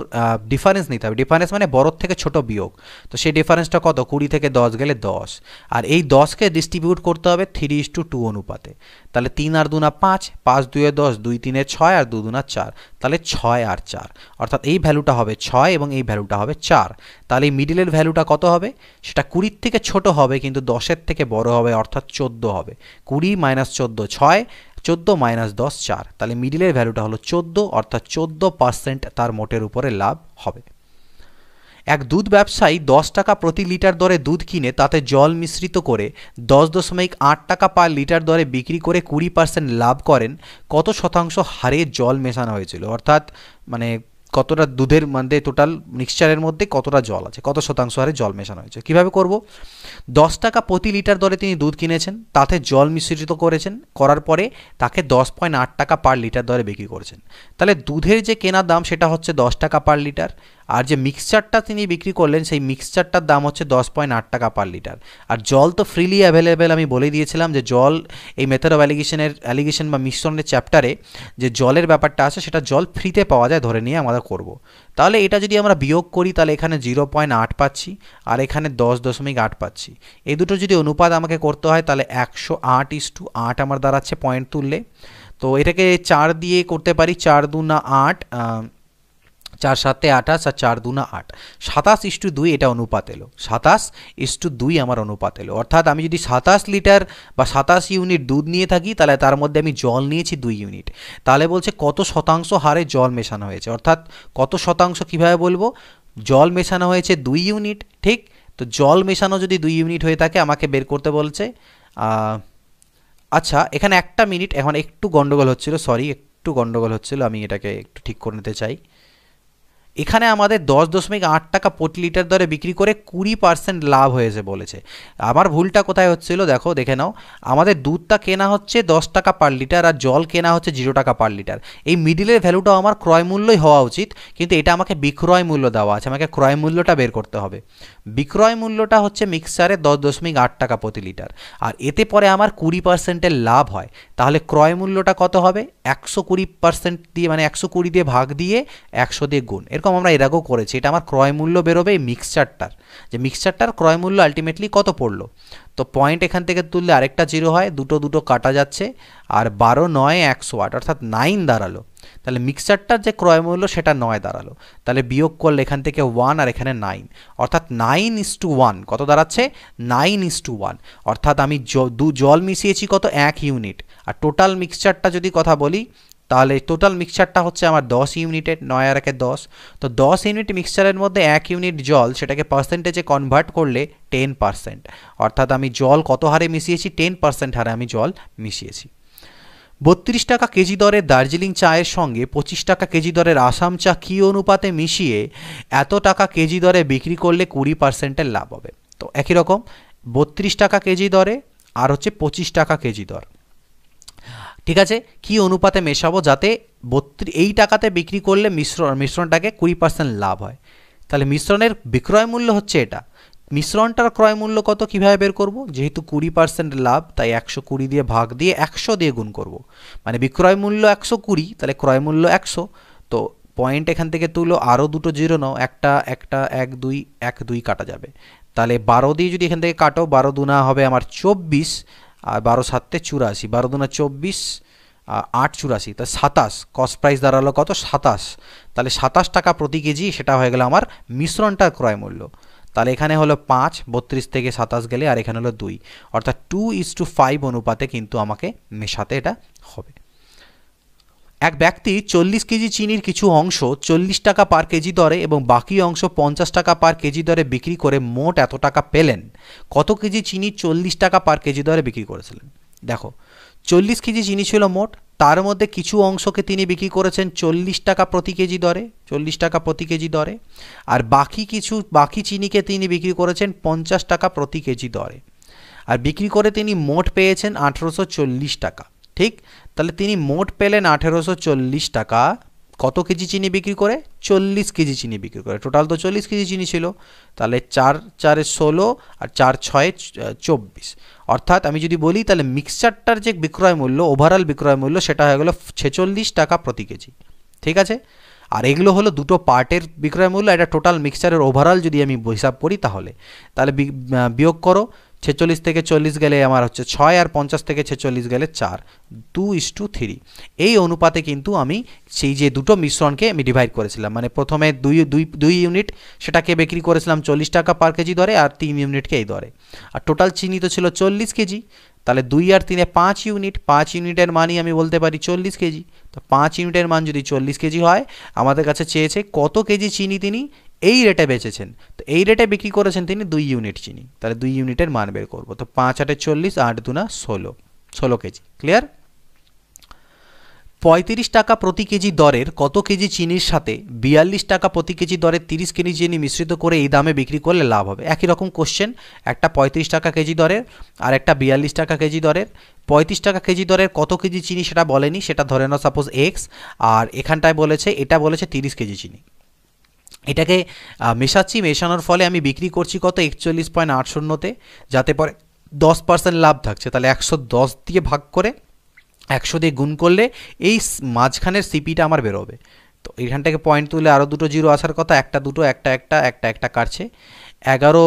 A: ডিফারেন্স নিতে হবে, ডিফারেন্স মানে বড়োর থেকে ছোট বিয়োগ। তো সেই ডিফারেন্সটা কত? 20 থেকে 10 গেলে 10, আর এই 10কে ডিস্ট্রিবিউট করতে হবে 3:2 অনুপাতে। তাহলে 3 আর 2 না 5, 5 2 10, 2 3 6 আর 2 2 4, তাহলে 6 আর 4, অর্থাৎ এই ভ্যালুটা হবে 6 এবং এই ভ্যালুটা হবে 4। তাহলে এই মিডিলের ভ্যালুটা কত হবে? সেটা 20 থেকে ছোট হবে কিন্তু 10-এর থেকে বড় হবে, অর্থাৎ 14 হবে। 20 - 14 6, 14 - 10 4, তাহলে মিডিলের ভ্যালুটা হলো 14, অর্থাৎ 14% তার মোটের উপরে লাভ হবে। এক দুধ ব্যবসায়ী 10 টাকা প্রতি লিটার দরে দুধ কিনে তাতে জল মিশ্রিত করে 10.8 টাকা পার লিটার দরে বিক্রি করে 20% লাভ করেন। কত শতাংশ হারে জল মেশানো হয়েছিল? অর্থাৎ মানে কতটা দুধের মধ্যে টোটাল মিক্সচারের মধ্যে কতটা জল আছে, কত শতাংশ হারে জল মেশানো হয়েছে। কীভাবে করব? 10 টাকা প্রতি লিটার দরে তিনি দুধ কিনেছেন, তাতে জল মিশ্রিত করেছেন, করার পরে তাকে 10.8 টাকা পার লিটার দরে বিক্রি করেছেন। তাহলে দুধের যে কেনা দাম সেটা হচ্ছে 10 টাকা পার লিটার, আর যে মিক্সচারটা তিনি বিক্রি করলেন সেই মিক্সচারটার দাম হচ্ছে 10.8 টাকা পার লিটার। আর জল তো ফ্রিলি অ্যাভেলেবেল, আমি বলে দিয়েছিলাম যে জল এই মেথড অফ অ্যালিগেশন বা মিশ্রণের চ্যাপ্টারে যে জলের ব্যাপারটা আছে সেটা জল ফ্রিতে পাওয়া যায় ধরে নিয়ে আমরা করব। তাহলে এটা যদি আমরা বিয়োগ করি তাহলে এখানে 0.8 পাচ্ছি আর এখানে 10.8 পাচ্ছি। এই দুটো যদি অনুপাত আমাকে করতে হয় তাহলে 108:8 আমার দাঁড়াচ্ছে পয়েন্ট তুললে। তো এটাকে 4 দিয়ে করতে পারি, 4 2 8, 4 7 28 আর 4 2 8, 27:2 এটা অনুপাত এলো, 27:2 আমার অনুপাত এলো। অর্থাৎ আমি যদি 27 লিটার বা 27 ইউনিট দুধ নিয়ে থাকি তাহলে তার মধ্যে আমি জল নিয়েছি 2 ইউনিট। তাহলে বলছে কত শতাংশ হারে জল মেশানো হয়েছে, অর্থাৎ কত শতাংশ কিভাবে বলবো? জল মেশানো হয়েছে 2 ইউনিট, ঠিক? তো জল মেশানো যদি 2 ইউনিট হয়ে থাকে আমাকে বের করতে বলছে। আচ্ছা, এখানে একটা মিনিট, এখন একটু গন্ডগোল হচ্ছিল, সরি একটু গন্ডগোল হচ্ছিল, আমি এটাকে একটু ঠিক করে নিতে চাই। এখানে আমাদের 10.8 টাকা প্রতি লিটার দরে বিক্রি করে 20% লাভ হয়েছে বলেছে। আমার ভুলটা কোথায় হচ্ছিল দেখো, দেখে নাও। আমাদের দুধটা কেনা হচ্ছে 10 টাকা পার লিটার আর জল কেনা হচ্ছে 0 টাকা পার লিটার। এই মিডিলের ভ্যালুটাও আমার ক্রয় মূল্যই হওয়া উচিত, কিন্তু এটা আমাকে বিক্রয় মূল্য দেওয়া আছে, আমাকে ক্রয় মূল্যটা বের করতে হবে। বিক্রয় মূল্যটা হচ্ছে মিক্সচারে 10.8 টাকা প্রতি লিটার, আর এতে পরে আমার 20%-এর লাভ হয়। তাহলে ক্রয় মূল্যটা কত হবে? 120% দিয়ে, মানে 120 দিয়ে ভাগ দিয়ে 100 দিয়ে গুণ। এরকম আমরা এর আগেও করেছি। এটা আমার ক্রয় মূল্য বেরোবে এই মিক্সচারটার, যে মিক্সচারটার ক্রয় মূল্য আলটিমেটলি কত পড়লো। তো পয়েন্ট এখান থেকে তুললে আরেকটা 0 হয়, দুটো কাটা যাচ্ছে, আর 12 9 108 অর্থাৎ 9 দাঁড়ালো। তাহলে মিক্সচারটার যে ক্রয় মূল্য সেটা 9 দাঁড়ালো। তাহলে বিয়োগ করলে এখান থেকে 1 আর এখানে 9, অর্থাৎ 9:1 কত দাঁড়াচ্ছে? 9:1। অর্থাৎ আমি জল মিশিয়েছি কত? 1 ইউনিট। আর টোটাল মিক্সচারটা যদি কথা বলি তাহলে টোটাল মিক্সচারটা হচ্ছে আমার 10 ইউনিটের, 9 আর 1 10। তো 10 ইউনিট মিক্সচারের মধ্যে 1 ইউনিট জল, সেটাকে পার্সেন্টেজে কনভার্ট করলে 10%। অর্থাৎ আমি জল কত হারে মিশিয়েছি? 10% হারে আমি জল মিশিয়েছি। 32 টাকা কেজি দরের দার্জিলিং চায়ের সঙ্গে 25 টাকা কেজি দরের আসাম চা কী অনুপাতে মিশিয়ে এত টাকা কেজি দরে বিক্রি করলে 20%-এর লাভ হবে? তো একই রকম 32 টাকা কেজি দরে আর হচ্ছে 25 টাকা কেজি দর, ঠিক আছে? কি অনুপাতে মেশাবো যাতে এই টাকাতে বিক্রি করলে মিশ্রণটাকে 20% লাভ হয়? তাহলে মিশ্রণের বিক্রয় মূল্য হচ্ছে এটা, মিশ্রণটার ক্রয় মূল্য কত কিভাবে বের করব? যেহেতু 20% লাভ তাই 120 দিয়ে ভাগ দিয়ে 100 দিয়ে গুণ করব। মানে বিক্রয় মূল্য 120, তাহলে ক্রয় মূল্য 100। তো পয়েন্ট এখান থেকে তুলো, আরও দুটো 0 নাও, একটা 1 2 কাটা যাবে। তাহলে 12 দিয়ে যদি এখান থেকে কাটো, 12 দুনা হবে আমার 24, আর 12 7 84, 12 দুনা 24, 8 84, তা 27। কস্ট প্রাইস দাঁড়ালো কত? 27। তাহলে 27 টাকা প্রতি কেজি, সেটা হয়ে গেল আমার মিশ্রণটার ক্রয় মূল্য। তাহলে এখানে হলো 5, 32 থেকে 27 গেলে, আর এখানে হলো 2, অর্থাৎ 2:5 অনুপাতে কিন্তু আমাকে মেশাতে এটা হবে। এক ব্যক্তি 40 কেজি চিনির কিছু অংশ 40 টাকা পার কেজি দরে এবং বাকি অংশ 50 টাকা পার কেজি দরে বিক্রি করে মোট এত টাকা পেলেন। কত কেজি চিনি 40 টাকা পার কেজি দরে বিক্রি করেছিলেন? দেখো, 40 কেজি চিনি ছিল মোট, তার মধ্যে কিছু অংশকে তিনি বিক্রি করেছেন 40 টাকা প্রতি কেজি দরে, 40 টাকা প্রতি কেজি দরে, আর বাকি চিনিকে তিনি বিক্রি করেছেন 50 টাকা প্রতি কেজি দরে, আর বিক্রি করে তিনি মোট পেয়েছেন 1840 টাকা, ঠিক? তাহলে তিনি মোট পেলেন 1840 টাকা কত কেজি চিনি বিক্রি করে? 40 কেজি চিনি বিক্রি করে। টোটাল তো 40 কেজি চিনি ছিল, তাহলে 4 4 16 আর 4 6 24। অর্থাৎ আমি যদি বলি তাহলে মিক্সচারটার যে বিক্রয় মূল্য, ওভারঅল বিক্রয় মূল্য, সেটা হয়ে গেল 46 টাকা প্রতি কেজি, ঠিক আছে? আর এগুলো হলো দুটো পার্টের বিক্রয় মূল্য। এটা টোটাল মিক্সচারের ওভারঅল যদি আমি হিসাব করি তাহলে বিয়োগ করো, 46 থেকে 40 গেলে আমার হচ্ছে 6, আর 50 থেকে 46 গেলে 4, 2:3। এই অনুপাতে কিন্তু আমি সেই যে দুটো মিশ্রণকে আমি ডিভাইড করেছিলাম, মানে প্রথমে 2 ইউনিট সেটাকে বিক্রি করেছিলাম 40 টাকা পার কেজি দরে, আর 3 ইউনিটকে এই দরে। আর টোটাল চিনি তো ছিল 40 কেজি, তাহলে 2 আর 3 5 ইউনিট, 5 ইউনিটের মানই আমি বলতে পারি 40 কেজি। তো 5 ইউনিটের মান যদি 40 কেজি হয়, আমাদের কাছে চেয়েছে কত কেজি চিনি তিনি এই রেটে বেচেছেন, তো এই রেটে বিক্রি করেছেন তিনি 2 ইউনিট চিনি, তাহলে 2 ইউনিটের মান বের করবো। তো 5 8 40, 8 2 16, 16 কেজি। ক্লিয়ার? 35 টাকা প্রতি কেজি দরের কত কেজি চিনির সাথে 42 টাকা প্রতি কেজি দরের 30 কেজি চিনি মিশ্রিত করে এই দামে বিক্রি করলে লাভ হবে? একই রকম কোশ্চেন, একটা 35 টাকা কেজি দরের আর একটা 42 টাকা কেজি দরের। 35 টাকা কেজি দরের কত কেজি চিনি সেটা বলেনি, সেটা ধরে নাও সাপোজ এক্স, আর এখানটায় বলেছে, এটা বলেছে 30 কেজি চিনি। এটাকে মেশাচ্ছি, মেশানোর ফলে আমি বিক্রি করছি কত 41.80তে, যাতে পরে 10% লাভ থাকছে, তাহলে 110 দিয়ে ভাগ করে 100 দিয়ে গুণ করলে এই মাঝখানের সিপিটা আমার বেরোবে। তো এখান থেকে পয়েন্ট তুলে আরও দুটো জিরো আসার কথা, একটা দুটো, একটা একটা একটা একটা কাটছে। 11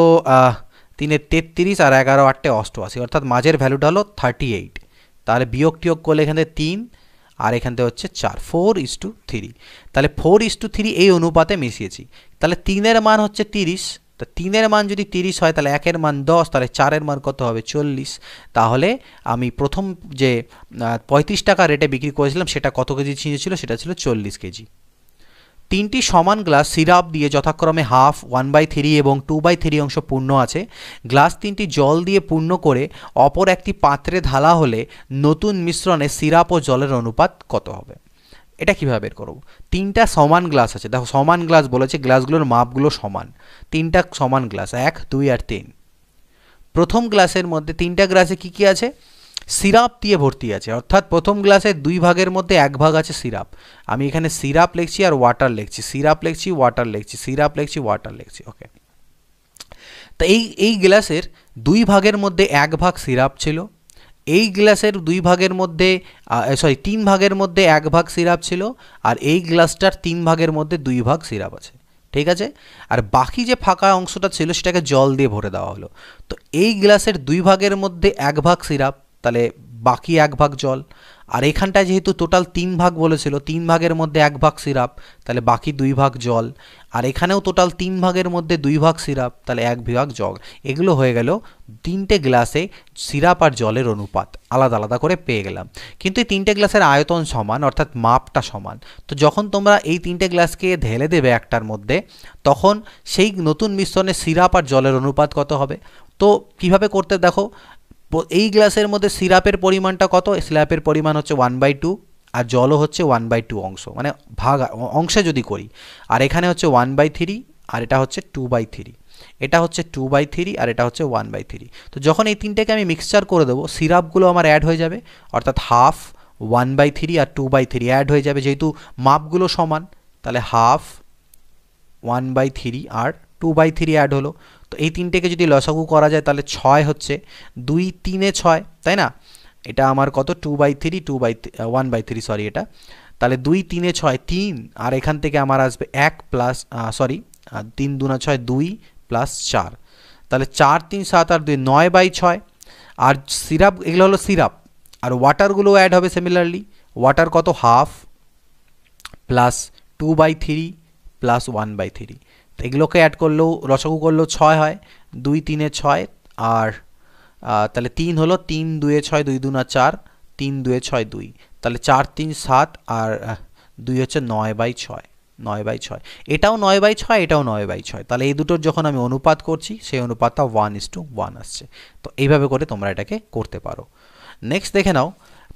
A: 3 33 আর 11 8 88, অর্থাৎ মাঝের ভ্যালুটা হলো 38। তাহলে বিয়োগ টিয়োগ করলে এখান থেকে 3 আর এখান থেকে হচ্ছে 4, 4:3। তাহলে 4:3 এই অনুপাতে মিশিয়েছি। তাহলে 3-এর মান হচ্ছে 30, তো 3-এর মান যদি 30 হয় তাহলে 1-এর মান 10, তাহলে 4-এর মান কত হবে 40। তাহলে আমি প্রথম যে 35 টাকা রেটে বিক্রি করেছিলাম সেটা কত কেজি চিনি ছিল, সেটা ছিল 40 কেজি। 3টি সমান গ্লাস সিরাপ দিয়ে যথাক্রমে হাফ, 1/3 এবং 2/3 অংশ পূর্ণ আছে। গ্লাস 3টি জল দিয়ে পূর্ণ করে অপর একটি পাত্রে ঢালা হলে নতুন মিশ্রণে সিরাপ ও জলের অনুপাত কত হবে? এটা কীভাবে বের করব? 3টা সমান গ্লাস আছে, দেখো সমান গ্লাস বলেছে, গ্লাসগুলোর মাপগুলো সমান, 3টা সমান গ্লাস 1 2 আর 3। প্রথম গ্লাসের মধ্যে 3টা গ্লাসে কি কি আছে? সিরাপ দিয়ে ভর্তি আছে, অর্থাৎ প্রথম গ্লাসের 2 ভাগের মধ্যে 1 ভাগ আছে সিরাপ। আমি এখানে সিরাপ লিখছি আর ওয়াটার লিখছি, সিরাপ লিখছি ওয়াটার লিখছি, সিরাপ লিখছি ওয়াটার লিখছি। ওকে, তো এই গ্লাসের 2 ভাগের মধ্যে 1 ভাগ সিরাপ ছিল, এই গ্লাসের 2 ভাগের মধ্যে 3 ভাগের মধ্যে 1 ভাগ সিরাপ ছিল, আর এই গ্লাসটার 3 ভাগের মধ্যে 2 ভাগ সিরাপ আছে। ঠিক আছে, আর বাকি যে ফাঁকা অংশটা ছিল সেটাকে জল দিয়ে ভরে দেওয়া হলো। তো এই গ্লাসের 2 ভাগের মধ্যে 1 ভাগ সিরাপ, তাহলে বাকি 1 ভাগ জল, আর এখানটায় যেহেতু টোটাল 3 ভাগ বলেছিল, 3 ভাগের মধ্যে 1 ভাগ সিরাপ, তাহলে বাকি 2 ভাগ জল, আর এখানেও টোটাল 3 ভাগের মধ্যে 2 ভাগ সিরাপ, তাহলে 1 ভাগ জল। এগুলো হয়ে গেল 3টে গ্লাসে সিরাপ আর জলের অনুপাত, আলাদা আলাদা করে পেয়ে গেলাম। কিন্তু এই 3টে গ্লাসের আয়তন সমান, অর্থাৎ মাপটা সমান। তো যখন তোমরা এই 3টে গ্লাসকে ঢেলে দেবে একটার মধ্যে, তখন সেই নতুন মিশ্রণে সিরাপ আর জলের অনুপাত কত হবে? তো কিভাবে করতে দেখো, এই গ্লাসের মধ্যে সিরাপের পরিমাণটা কত? সিরাপের পরিমাণ হচ্ছে 1/2 আর জলও হচ্ছে 1/2 অংশ, মানে ভাগ অংশে যদি করি। আর এখানে হচ্ছে 1/3 আর এটা হচ্ছে 2/3, এটা হচ্ছে 2/3 আর এটা হচ্ছে 1/3। তো যখন এই তিনটেকে আমি মিক্সচার করে দেবো, সিরাপগুলো আমার অ্যাড হয়ে যাবে, অর্থাৎ হাফ, 1/3 আর 2/3 অ্যাড হয়ে যাবে, যেহেতু মাপগুলো সমান। তাহলে হাফ, 1/3 আর 2/3 অ্যাড হলো। তো এই তিনটেকে যদি লসাগু করা যায় তাহলে 6 হচ্ছে, 2 3 6, তাই না? এটা আমার কত 2/3 1/3 সরি এটা, তাহলে 2 3 6 3, আর এখান থেকে আমার আসবে 1 প্লাস 3 2 6 2 প্লাস 4, তাহলে 4 3 7 আর 2 9/6। আর সিরাপ, এগুলো হলো সিরাপ, আর ওয়াটারগুলো অ্যাড হবে সিমিলারলি। ওয়াটার কত? হাফ প্লাস 2/3 প্লাস 1/3, এগুলোকে অ্যাড করলেও লসাগু করলেও 6 হয়, 2 3 6, আর তাহলে 3 হলো, 3 2 6 2 2 4, 3 2 6 2, তাহলে 4 3 7 আর 2 হচ্ছে 9/6, 9/6। এটাও 9/6, এটাও 9/6, তাহলে এই দুটোর যখন আমি অনুপাত করছি সেই অনুপাতটা 1:1 আসছে। তো এইভাবে করে তোমরা এটাকে করতে পারো। নেক্সট দেখে নাও,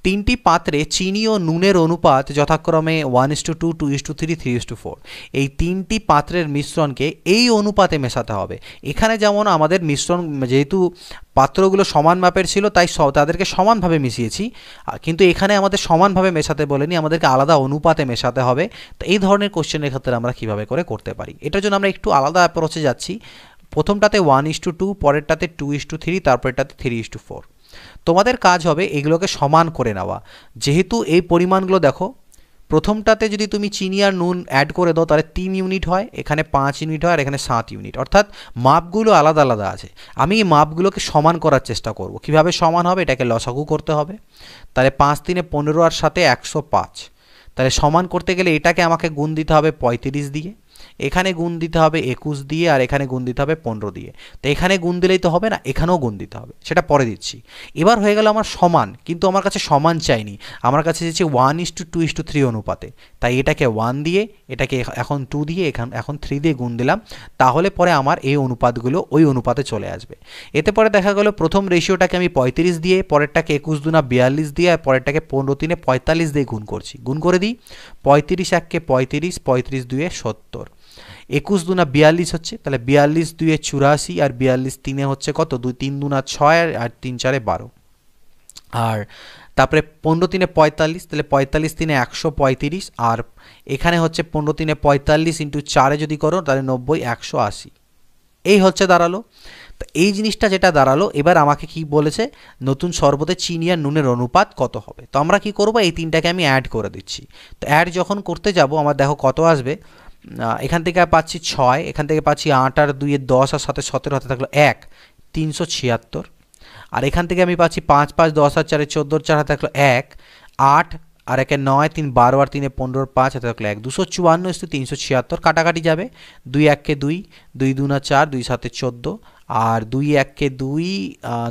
A: 3টি পাত্রে চিনি ও নুনের অনুপাত যথাক্রমে 1:2 2:3 3:4। এই 3টি পাত্রের মিশ্রণকে এই অনুপাতে মেশাতে হবে। এখানে যেমন আমাদের মিশ্রণ, যেহেতু পাত্রগুলো সমান মাপের ছিল তাই তাদেরকে সমানভাবে মিশিয়েছি, কিন্তু এখানে আমাদের সমানভাবে মেশাতে বলেনি, আমাদেরকে আলাদা অনুপাতে মেশাতে হবে। তো এই ধরনের কোশ্চেনের ক্ষেত্রে আমরা কীভাবে করে করতে পারি, এটার জন্য আমরা একটু আলাদা অ্যাপ্রোচে যাচ্ছি। প্রথমটাতে 1:2, পরেরটাতে 2:3, তারপরেরটাতে 3:4। তোমাদের কাজ হবে এগুলোকে সমান করে নেওয়া। যেহেতু এই পরিমাণগুলো দেখো, প্রথমটাতে যদি তুমি চিনি আর নুন অ্যাড করে দাও তাহলে 3 ইউনিট হয়, এখানে 5 ইউনিট হয়, আর এখানে 7 ইউনিট, অর্থাৎ মাপগুলো আলাদা আলাদা আছে। আমি এই মাপগুলোকে সমান করার চেষ্টা করব। কিভাবে সমান হবে? এটাকে লসাগু করতে হবে। তাহলে 5 3 15 আর 7 105, তাহলে সমান করতে গেলে এটাকে আমাকে গুণ দিতে হবে 35 দিয়ে, এখানে গুণ দিতে হবে 21 দিয়ে, আর এখানে গুণ দিতে হবে 15 দিয়ে। তো এখানে গুণ দিলেই তো হবে না, এখানেও গুণ দিতে হবে, সেটা পরে দিচ্ছি। এবার হয়ে গেল আমার সমান, কিন্তু আমার কাছে সমান চাইনি, আমার কাছে চেয়েছে 1:2:3 অনুপাতে। তাই এটাকে 1 দিয়ে, এটাকে এখন 2 দিয়ে, এখন 3 দিয়ে গুণ দিলাম, তাহলে পরে আমার এই অনুপাতগুলো ওই অনুপাতে চলে আসবে। এতে পরে দেখা গেল প্রথম রেশিওটাকে আমি 35 দিয়ে, পরেরটাকে 21 দুনা 42 দিয়ে, আর পরেরটাকে 15×3 45 দিয়ে গুণ করছি। গুণ করে দিই, 35 1 35, 35 2 70, 21 দুনা 42 হচ্ছে, তাহলে 42 2 84, আর 42 3 হচ্ছে কত, 2 3 দুনা 6, আর 3 4 12, আর তারপরে 15×3 45, তাহলে 45 3 135, আর এখানে হচ্ছে 15×3 45 ইন্টু 4 যদি করো তাহলে 90 180। এই হচ্ছে দাঁড়ালো। তো এই জিনিসটা যেটা দাঁড়ালো, এবার আমাকে কি বলেছে, নতুন শরবতে চিনি আর নুনের অনুপাত কত হবে। তো আমরা কি করব, এই তিনটাকে আমি অ্যাড করে দিচ্ছি। তো অ্যাড যখন করতে যাব আমার দেখো কত আসবে, এখান থেকে পাচ্ছি 6, এখান থেকে পাচ্ছি 8 আর 2 10, আর 7 17 হাতে থাকলো 1 376, আর এখান থেকে আমি পাচ্ছি 5 5 10 আর 4 14, 4 হাতে থাকলো 1 8, আর 1 9 3 12, আর 3 15, 5 হাতে থাকলো 1 254 376, কাটাকাটি যাবে, 2 1 2 2 2 না 4, 2 7 14, আর 2 1 2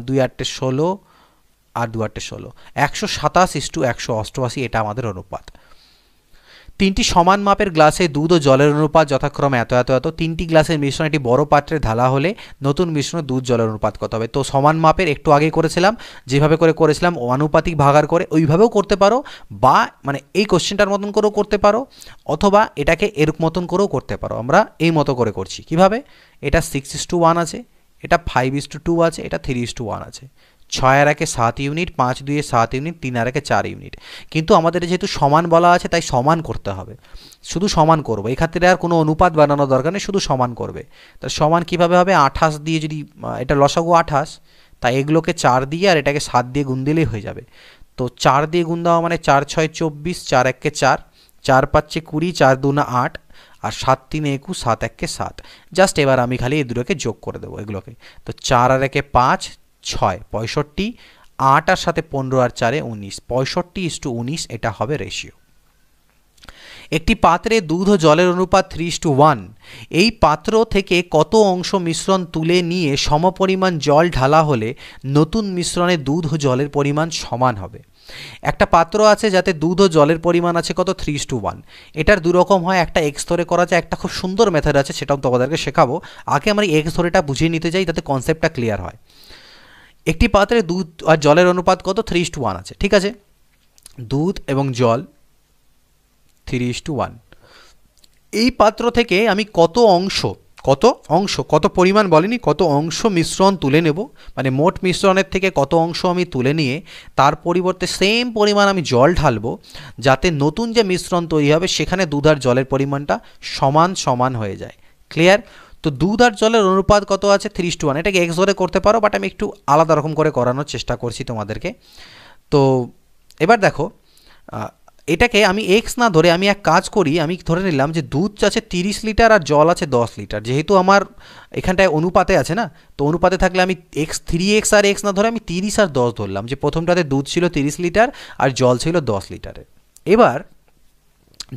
A: 2 8 16, আর 2 8 16, 127:188, এটা আমাদের অনুপাত। তিনটি সমান মাপের গ্লাসে দুধ ও জলের অনুপাত যথাক্রমে এত এত এত। তিনটি গ্লাসের মিশ্রণ একটি বড় পাত্রে ঢালা হলে নতুন মিশ্রণে দুধ জলের অনুপাত কত হবে। তো সমান মাপের একটু আগে করেছিলাম, যেভাবে করেছিলাম আনুপাতিক ভাগার করে, ওইভাবেও করতে পারো, বা মানে এই কোশ্চেনটার মতন করেও করতে পারো, অথবা এটাকে এর মতন করেও করতে পারো। আমরা এই মতো করে করছি। কিভাবে, এটা 6:1 আছে, এটা 5:2 আছে, এটা 3:1 আছে। 6 আর 1 7 ইউনিট, 5 2 7 ইউনিট, 3 আর 1 4 ইউনিট। কিন্তু আমাদের যেহেতু সমান বলা আছে, তাই সমান করতে হবে, শুধু সমান করব। এই ক্ষেত্রে আর কোনো অনুপাত বানানোর দরকার নেই, শুধু সমান করবে। তা সমান কিভাবে হবে, 28 দিয়ে যদি, এটা লসাগু 28, তাই এগুলোকে 4 দিয়ে আর এটাকে 7 দিয়ে গুণ দিলেই হয়ে যাবে। তো 4 দিয়ে গুণ দেওয়া মানে 4 6 24, 4 1 4, 4 5 20, 4 2 না 8, আর 7 3 21, 7 1 7। জাস্ট এবার আমি খালি এই দুটোকে যোগ করে দেবো এগুলোকে। তো 4 আর 1 5 6 65, 8 আর সাথে 15 আর 4 19, 65:19, এটা হবে রেশিও। একটি পাত্রে দুধ ও জলের অনুপাত 3:1। এই পাত্র থেকে কত অংশ মিশ্রণ তুলে নিয়ে সমপরিমাণ জল ঢালা হলে নতুন মিশ্রণে দুধ ও জলের পরিমাণ সমান হবে। একটা পাত্র আছে যাতে দুধ ও জলের পরিমাণ আছে কত, 3:1। এটার দুরকম হয়, একটা এক্স ধরে করা যায়, একটা খুব সুন্দর মেথড আছে, সেটাও তোমাদেরকে শেখাবো। আগে আমরা এক্স ধরেটা বুঝিয়ে নিতে চাই, যাতে কনসেপ্টটা ক্লিয়ার হয়। একটি পাত্রে দুধ আর জলের অনুপাত কত, 3:1 আছে, ঠিক আছে। দুধ এবং জল 3:1। এই পাত্র থেকে আমি কত পরিমাণ বলেনি, কত অংশ মিশ্রণ তুলে নেব, মানে মোট মিশ্রণের থেকে কত অংশ আমি তুলে নিয়ে তার পরিবর্তে সেম পরিমাণ আমি জল ঢালবো, যাতে নতুন যে মিশ্রণ তৈরি হবে সেখানে দুধ আর জলের পরিমাণটা সমান সমান হয়ে যায়। ক্লিয়ার? তো দুধ আর জলের অনুপাত কত আছে, 3:1। এটাকে এক্স ধরে করতে পারো, বাট আমি একটু আলাদা রকম করে করানোর চেষ্টা করছি তোমাদেরকে। তো এবার দেখো, এটাকে আমি এক্স না ধরে আমি এক কাজ করি, আমি ধরে নিলাম যে দুধ আছে 30 লিটার আর জল আছে 10 লিটার। যেহেতু আমার এখানটায় অনুপাতে আছে না, তো অনুপাতে থাকলে আমি এক্স 3x আর এক্স না ধরে আমি 30 আর 10 ধরলাম, যে প্রথমটাতে দুধ ছিল 30 লিটার আর জল ছিল 10 লিটারের। এবার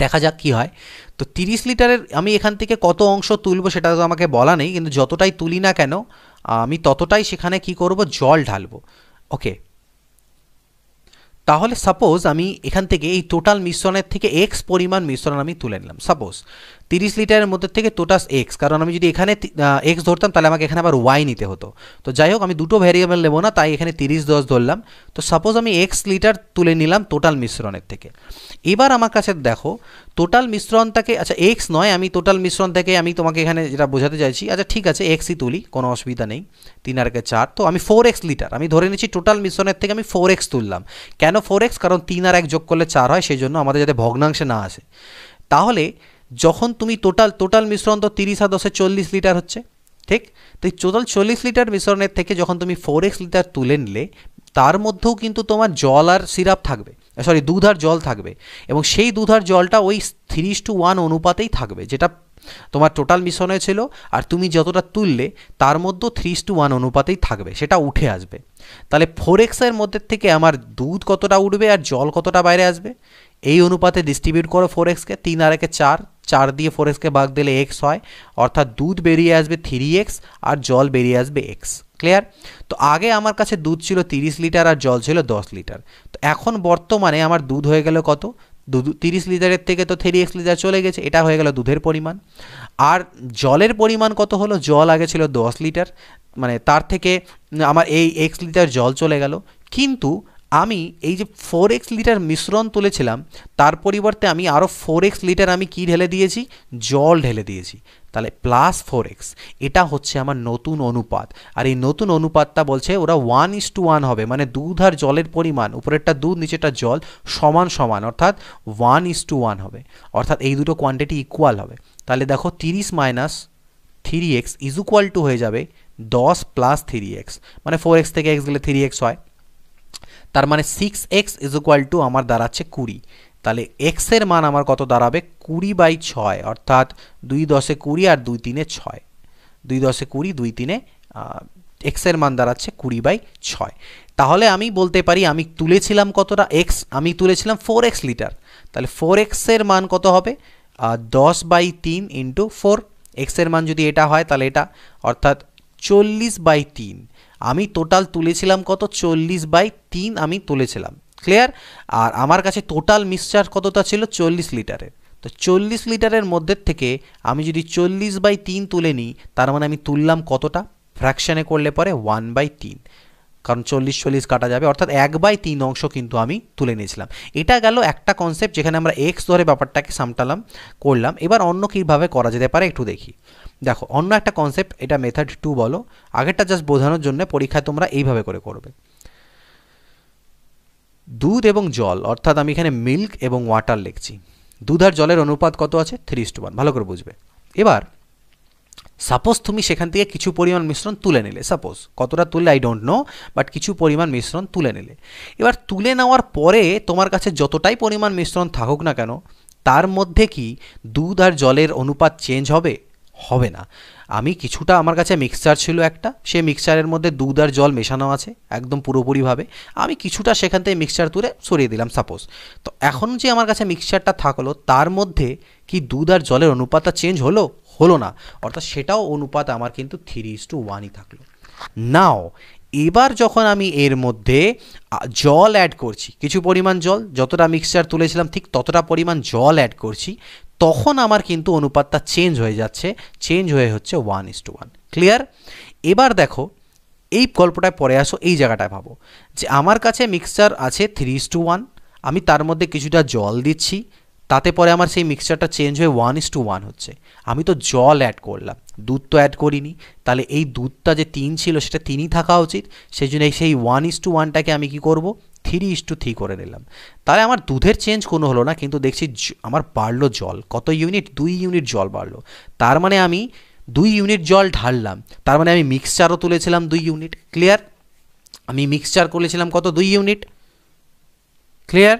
A: দেখা যাক কি হয়। তো 30 লিটারের আমি এখান থেকে কত অংশ তুলব সেটা তো আমাকে বলা নেই, কিন্তু যতটাই তুলি না কেন আমি ততটাই সেখানে কি করব, জল ঢালবো। ওকে, তাহলে সাপোজ আমি এখান থেকে এই টোটাল মিশ্রণের থেকে এক্স পরিমাণ মিশ্রণ আমি তুলে নিলাম। সাপোজ 30 লিটারের মধ্যে থেকে টোটাল এক্স, কারণ আমি যদি এখানে এক্স ধরতাম তাহলে আমাকে এখানে আবার ওয়াই নিতে হতো। তো যাই হোক, আমি দুটো ভ্যারিয়েবল নেবো না, তাই এখানে 30 10 ধরলাম। তো সাপোজ আমি এক্স লিটার তুলে নিলাম টোটাল মিশ্রণের থেকে। এবার আমার কাছে দেখো টোটাল মিশ্রণটাকে, আচ্ছা এক্স নয়, আমি টোটাল মিশ্রণ থেকে আমি তোমাকে এখানে যেটা বোঝাতে চাইছি, আচ্ছা ঠিক আছে এক্সই তুলি, কোনো অসুবিধা নেই। 3 আর 4, তো আমি 4x লিটার আমি ধরে নিচ্ছি টোটাল মিশ্রণের থেকে আমি 4x তুললাম। কেন 4x? কারণ 3 আর 1 যোগ করলে 4 হয়, সেই জন্য আমাদের যাতে ভগ্নাংশে না আসে। তাহলে যখন তুমি টোটাল মিশ্রণ তো 30 আর 10 40 লিটার হচ্ছে, ঠিক? তো এই টোটাল 40 লিটার মিশ্রণের থেকে যখন তুমি 4x লিটার তুলে নিলে, তার মধ্যেও কিন্তু তোমার জল আর সিরাপ থাকবে, সরি দুধ আর জল থাকবে, এবং সেই দুধ আর জলটা ওই 3:1 অনুপাতেই থাকবে, যেটা তোমার টোটাল মিশ্রণ হয়েছিল আর তুমি যতটা তুললে তার মধ্যে 3:1 অনুপাতেই থাকবে, সেটা উঠে আসবে। তাহলে 4x এর মধ্যে থেকে আমার দুধ কতটা উঠবে আর জল কতটা বাইরে আসবে, এই অনুপাতে ডিস্ট্রিবিউট করো 4xকে, 3 আর 1 4, 4 দিয়ে 4xকে ভাগ দিলে x হয়, অর্থাৎ দুধ বেরিয়ে আসবে 3x আর জল বেরিয়ে আসবে x। ক্লিয়ার? তো আগে আমার কাছে দুধ ছিল 30 লিটার আর জল ছিল 10 লিটার। তো এখন বর্তমানে আমার দুধ হয়ে গেল কত, 30 লিটারের থেকে তো 3x লিটার চলে গেছে, এটা হয়ে গেল দুধের পরিমাণ। আর জলের পরিমাণ কত হলো, জল আগে ছিল 10 লিটার, মানে তার থেকে আমার এই x লিটার জল চলে গেল। কিন্তু আমি এই যে 4x লিটার মিশ্রণ তুলেছিলাম তার পরিবর্তে আমি আরও 4x লিটার আমি কি ঢেলে দিয়েছি, জল ঢেলে দিয়েছি। তাহলে প্লাস 4x, এটা হচ্ছে আমার নতুন অনুপাত। আর এই নতুন অনুপাতটা বলছে ওরা 1:1 হবে, মানে দুধ আর জলের পরিমাণ, উপরেরটা দুধ নিচেরটা জল সমান সমান, অর্থাৎ 1:1 হবে, অর্থাৎ এই দুটো কোয়ান্টিটি ইকুয়াল হবে। তাহলে দেখো 30 minus 3x is equal to হয়ে যাবে 10 প্লাস 3x, মানে 4x থেকে x গেলে 3x হয়, তার মানে 6x ইজ ইকুয়াল টু আমার দাঁড়াচ্ছে 20। তাহলে x এর মান আমার কত দাঁড়াবে, 20/6, অর্থাৎ 2 10 20 আর 2 3 6, 2 10 20 2 3 x এর মান দাঁড়াচ্ছে 20/6। তাহলে আমি বলতে পারি আমি তুলেছিলাম কতটা x, আমি তুলেছিলাম 4x লিটার, তাহলে 4x এর মান কত হবে, 10/3 ইন্টু 4, x এর মান যদি এটা হয় তাহলে এটা, অর্থাৎ 40/3। আমি টোটাল তুলেছিলাম কত, 40/3 আমি তুলেছিলাম। ক্লিয়ার? আর আমার কাছে টোটাল মিক্সচার কতটা ছিল, 40 লিটারের। তো 40 লিটারের মধ্যে থেকে আমি যদি 40/3 তুলে নিই, তার মানে আমি তুললাম কতটা, ফ্র্যাকশানে করলে পরে 1/3, কারণ 40 কাটা যাবে, অর্থাৎ 1/3 অংশ কিন্তু আমি তুলে নিয়েছিলাম। এটা গেল একটা কনসেপ্ট যেখানে আমরা এক্স ধরে ব্যাপারটাকে সামটালাম করলাম। এবার অন্য কীভাবে করা যেতে পারে একটু দেখি। দেখো অন্য একটা কনসেপ্ট, এটা মেথড 2 বলো, আগেরটা জাস্ট বোঝানোর জন্য, পরীক্ষায় তোমরা এইভাবে করে করবে। দুধ এবং জল, অর্থাৎ আমি এখানে মিল্ক এবং ওয়াটার লিখছি, দুধ আর জলের অনুপাত কত আছে, 3:1, ভালো করে বুঝবে। এবার সাপোজ তুমি সেখান থেকে কিছু পরিমাণ মিশ্রণ তুলে নিলে, সাপোজ কতটা তুললে আই ডোন্ট নো, বাট কিছু পরিমাণ মিশ্রণ তুলে নিলে। এবার তুলে নেওয়ার পরে তোমার কাছে যতটাই পরিমাণ মিশ্রণ থাকুক না কেন, তার মধ্যে কি দুধ আর জলের অনুপাত চেঞ্জ হবে, হবে না। আমি কিছুটা, আমার কাছে মিক্সচার ছিল একটা, সেই মিক্সচারের মধ্যে দুধ আর জল মেশানো আছে একদম পুরোপুরিভাবে, আমি কিছুটা সেখান থেকে মিক্সচার তুলে সরিয়ে দিলাম সাপোজ। তো এখন যে আমার কাছে মিক্সচারটা থাকলো তার মধ্যে কি দুধ আর জলের অনুপাতটা চেঞ্জ হলো, হলো না, অর্থাৎ সেটাও অনুপাত আমার কিন্তু 3:1ই থাকলো। নাও এবার যখন আমি এর মধ্যে জল অ্যাড করছি, কিছু পরিমাণ জল, যতটা মিক্সচার তুলেছিলাম ঠিক ততটা পরিমাণ জল অ্যাড করছি, তখন আমার কিন্তু অনুপাতটা চেঞ্জ হয়ে যাচ্ছে, চেঞ্জ হয়ে হচ্ছে 1:1। ক্লিয়ার? এবার দেখো এই গল্পটায় পরে আসো, এই জায়গাটায় ভাবো যে আমার কাছে মিক্সচার আছে 3:1, আমি তার মধ্যে কিছুটা জল দিচ্ছি, তাতে পরে আমার সেই মিক্সচারটা চেঞ্জ হয়ে 1:1 হচ্ছে। আমি তো জল অ্যাড করলাম, দুধ তো অ্যাড করিনি, তাহলে এই দুধটা যে 3 ছিল সেটা 3ই থাকা উচিত, সেই জন্য সেই 1:1টাকে আমি কি করব, 3:3 করে নিলাম। তাহলে আমার দুধের চেঞ্জ কোনো হলো না, কিন্তু দেখছি আমার বাড়লো জল, কত ইউনিট, 2 ইউনিট জল বাড়লো। তার মানে আমি 2 ইউনিট জল ঢাললাম, তার মানে আমি মিক্সচারও তুলেছিলাম 2 ইউনিট। ক্লিয়ার? আমি মিক্সচার করেছিলাম কত, 2 ইউনিট। ক্লিয়ার?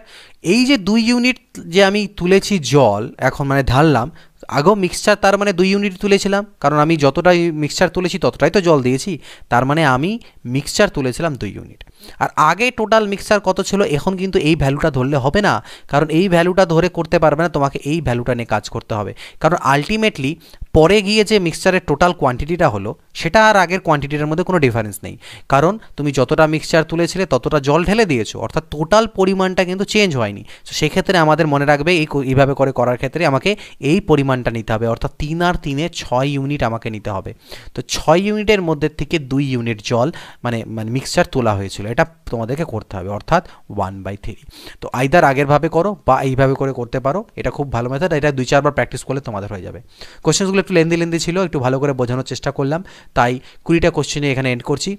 A: এই যে 2 ইউনিট যে আমি তুলেছি জল, এখন মানে ঢাললাম, আগেও মিক্সচার তার মানে 2 ইউনিট তুলেছিলাম, কারণ আমি যতটাই মিক্সচার তুলেছি ততটাই তো জল দিয়েছি, তার মানে আমি মিক্সচার তুলেছিলাম 2 ইউনিট। আর আগে টোটাল মিক্সচার কত ছিল, এখন কিন্তু এই ভ্যালুটা ধরলে হবে না, কারণ এই ভ্যালুটা ধরে করতে পারবে না, তোমাকে এই ভ্যালুটা নিয়ে কাজ করতে হবে। কারণ আলটিমেটলি পরে গিয়ে যে মিক্সচারের টোটাল কোয়ান্টিটিটা হলো সেটা আর আগের কোয়ান্টিটির মধ্যে কোনো ডিফারেন্স নেই, কারণ তুমি যতটা মিক্সচার তুলেছিলে ততটা জল ঢেলে দিয়েছো, অর্থাৎ টোটাল পরিমাণটা কিন্তু চেঞ্জ হয়নি। তো সেক্ষেত্রে আমাদের মনে রাখবে এইভাবে করে করার ক্ষেত্রে আমাকে এই পরিমাণটা নিতে হবে, অর্থাৎ 3 আর 3 6 ইউনিট আমাকে নিতে হবে। তো 6 ইউনিটের মধ্যে থেকে 2 ইউনিট জল মানে মিক্সচার তোলা হয়েছিল, এটা তোমাদেরকে করতে হবে, অর্থাৎ 1/3। তো আইদার আগেরভাবে করো বা এইভাবে করে করতে পারো, এটা খুব ভালো মেথড, এটা 2-4 বার প্র্যাকটিস করলে তোমাদের হয়ে যাবে। কোশ্চেনগুলো একটু লেন্দি ছিল, একটু ভালো করে বোঝানোর চেষ্টা করলাম, তাই 20টা কোশ্চেনে এখানে এন্ড করছি।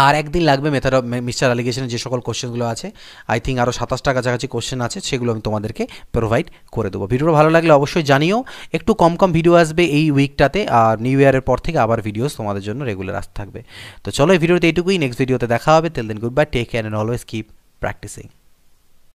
A: আর একদিন লাগবে মেথড অফ মিক্সচার অ্যালিগেশনের যে সকল কোশ্চেনগুলো আছে, আই থিঙ্ক আরও 27টা কাছাকাছি কোশ্চেন আছে, সেগুলো আমি তোমাদেরকে প্রোভাইড করে দেবো। ভিডিওটা ভালো লাগলে অবশ্যই জানিও, একটু কম ভিডিও আসবে এই উইকটাতে, আর নিউ ইয়ারের পর থেকে আবার ভিডিওস তোমাদের জন্য রেগুলার আসতে থাকবে। তো চলো এই ভিডিওতে এইটুকুই, নেক্সট ভিডিওতে দেখা হবে, till then goodbye, take care and always keep practising.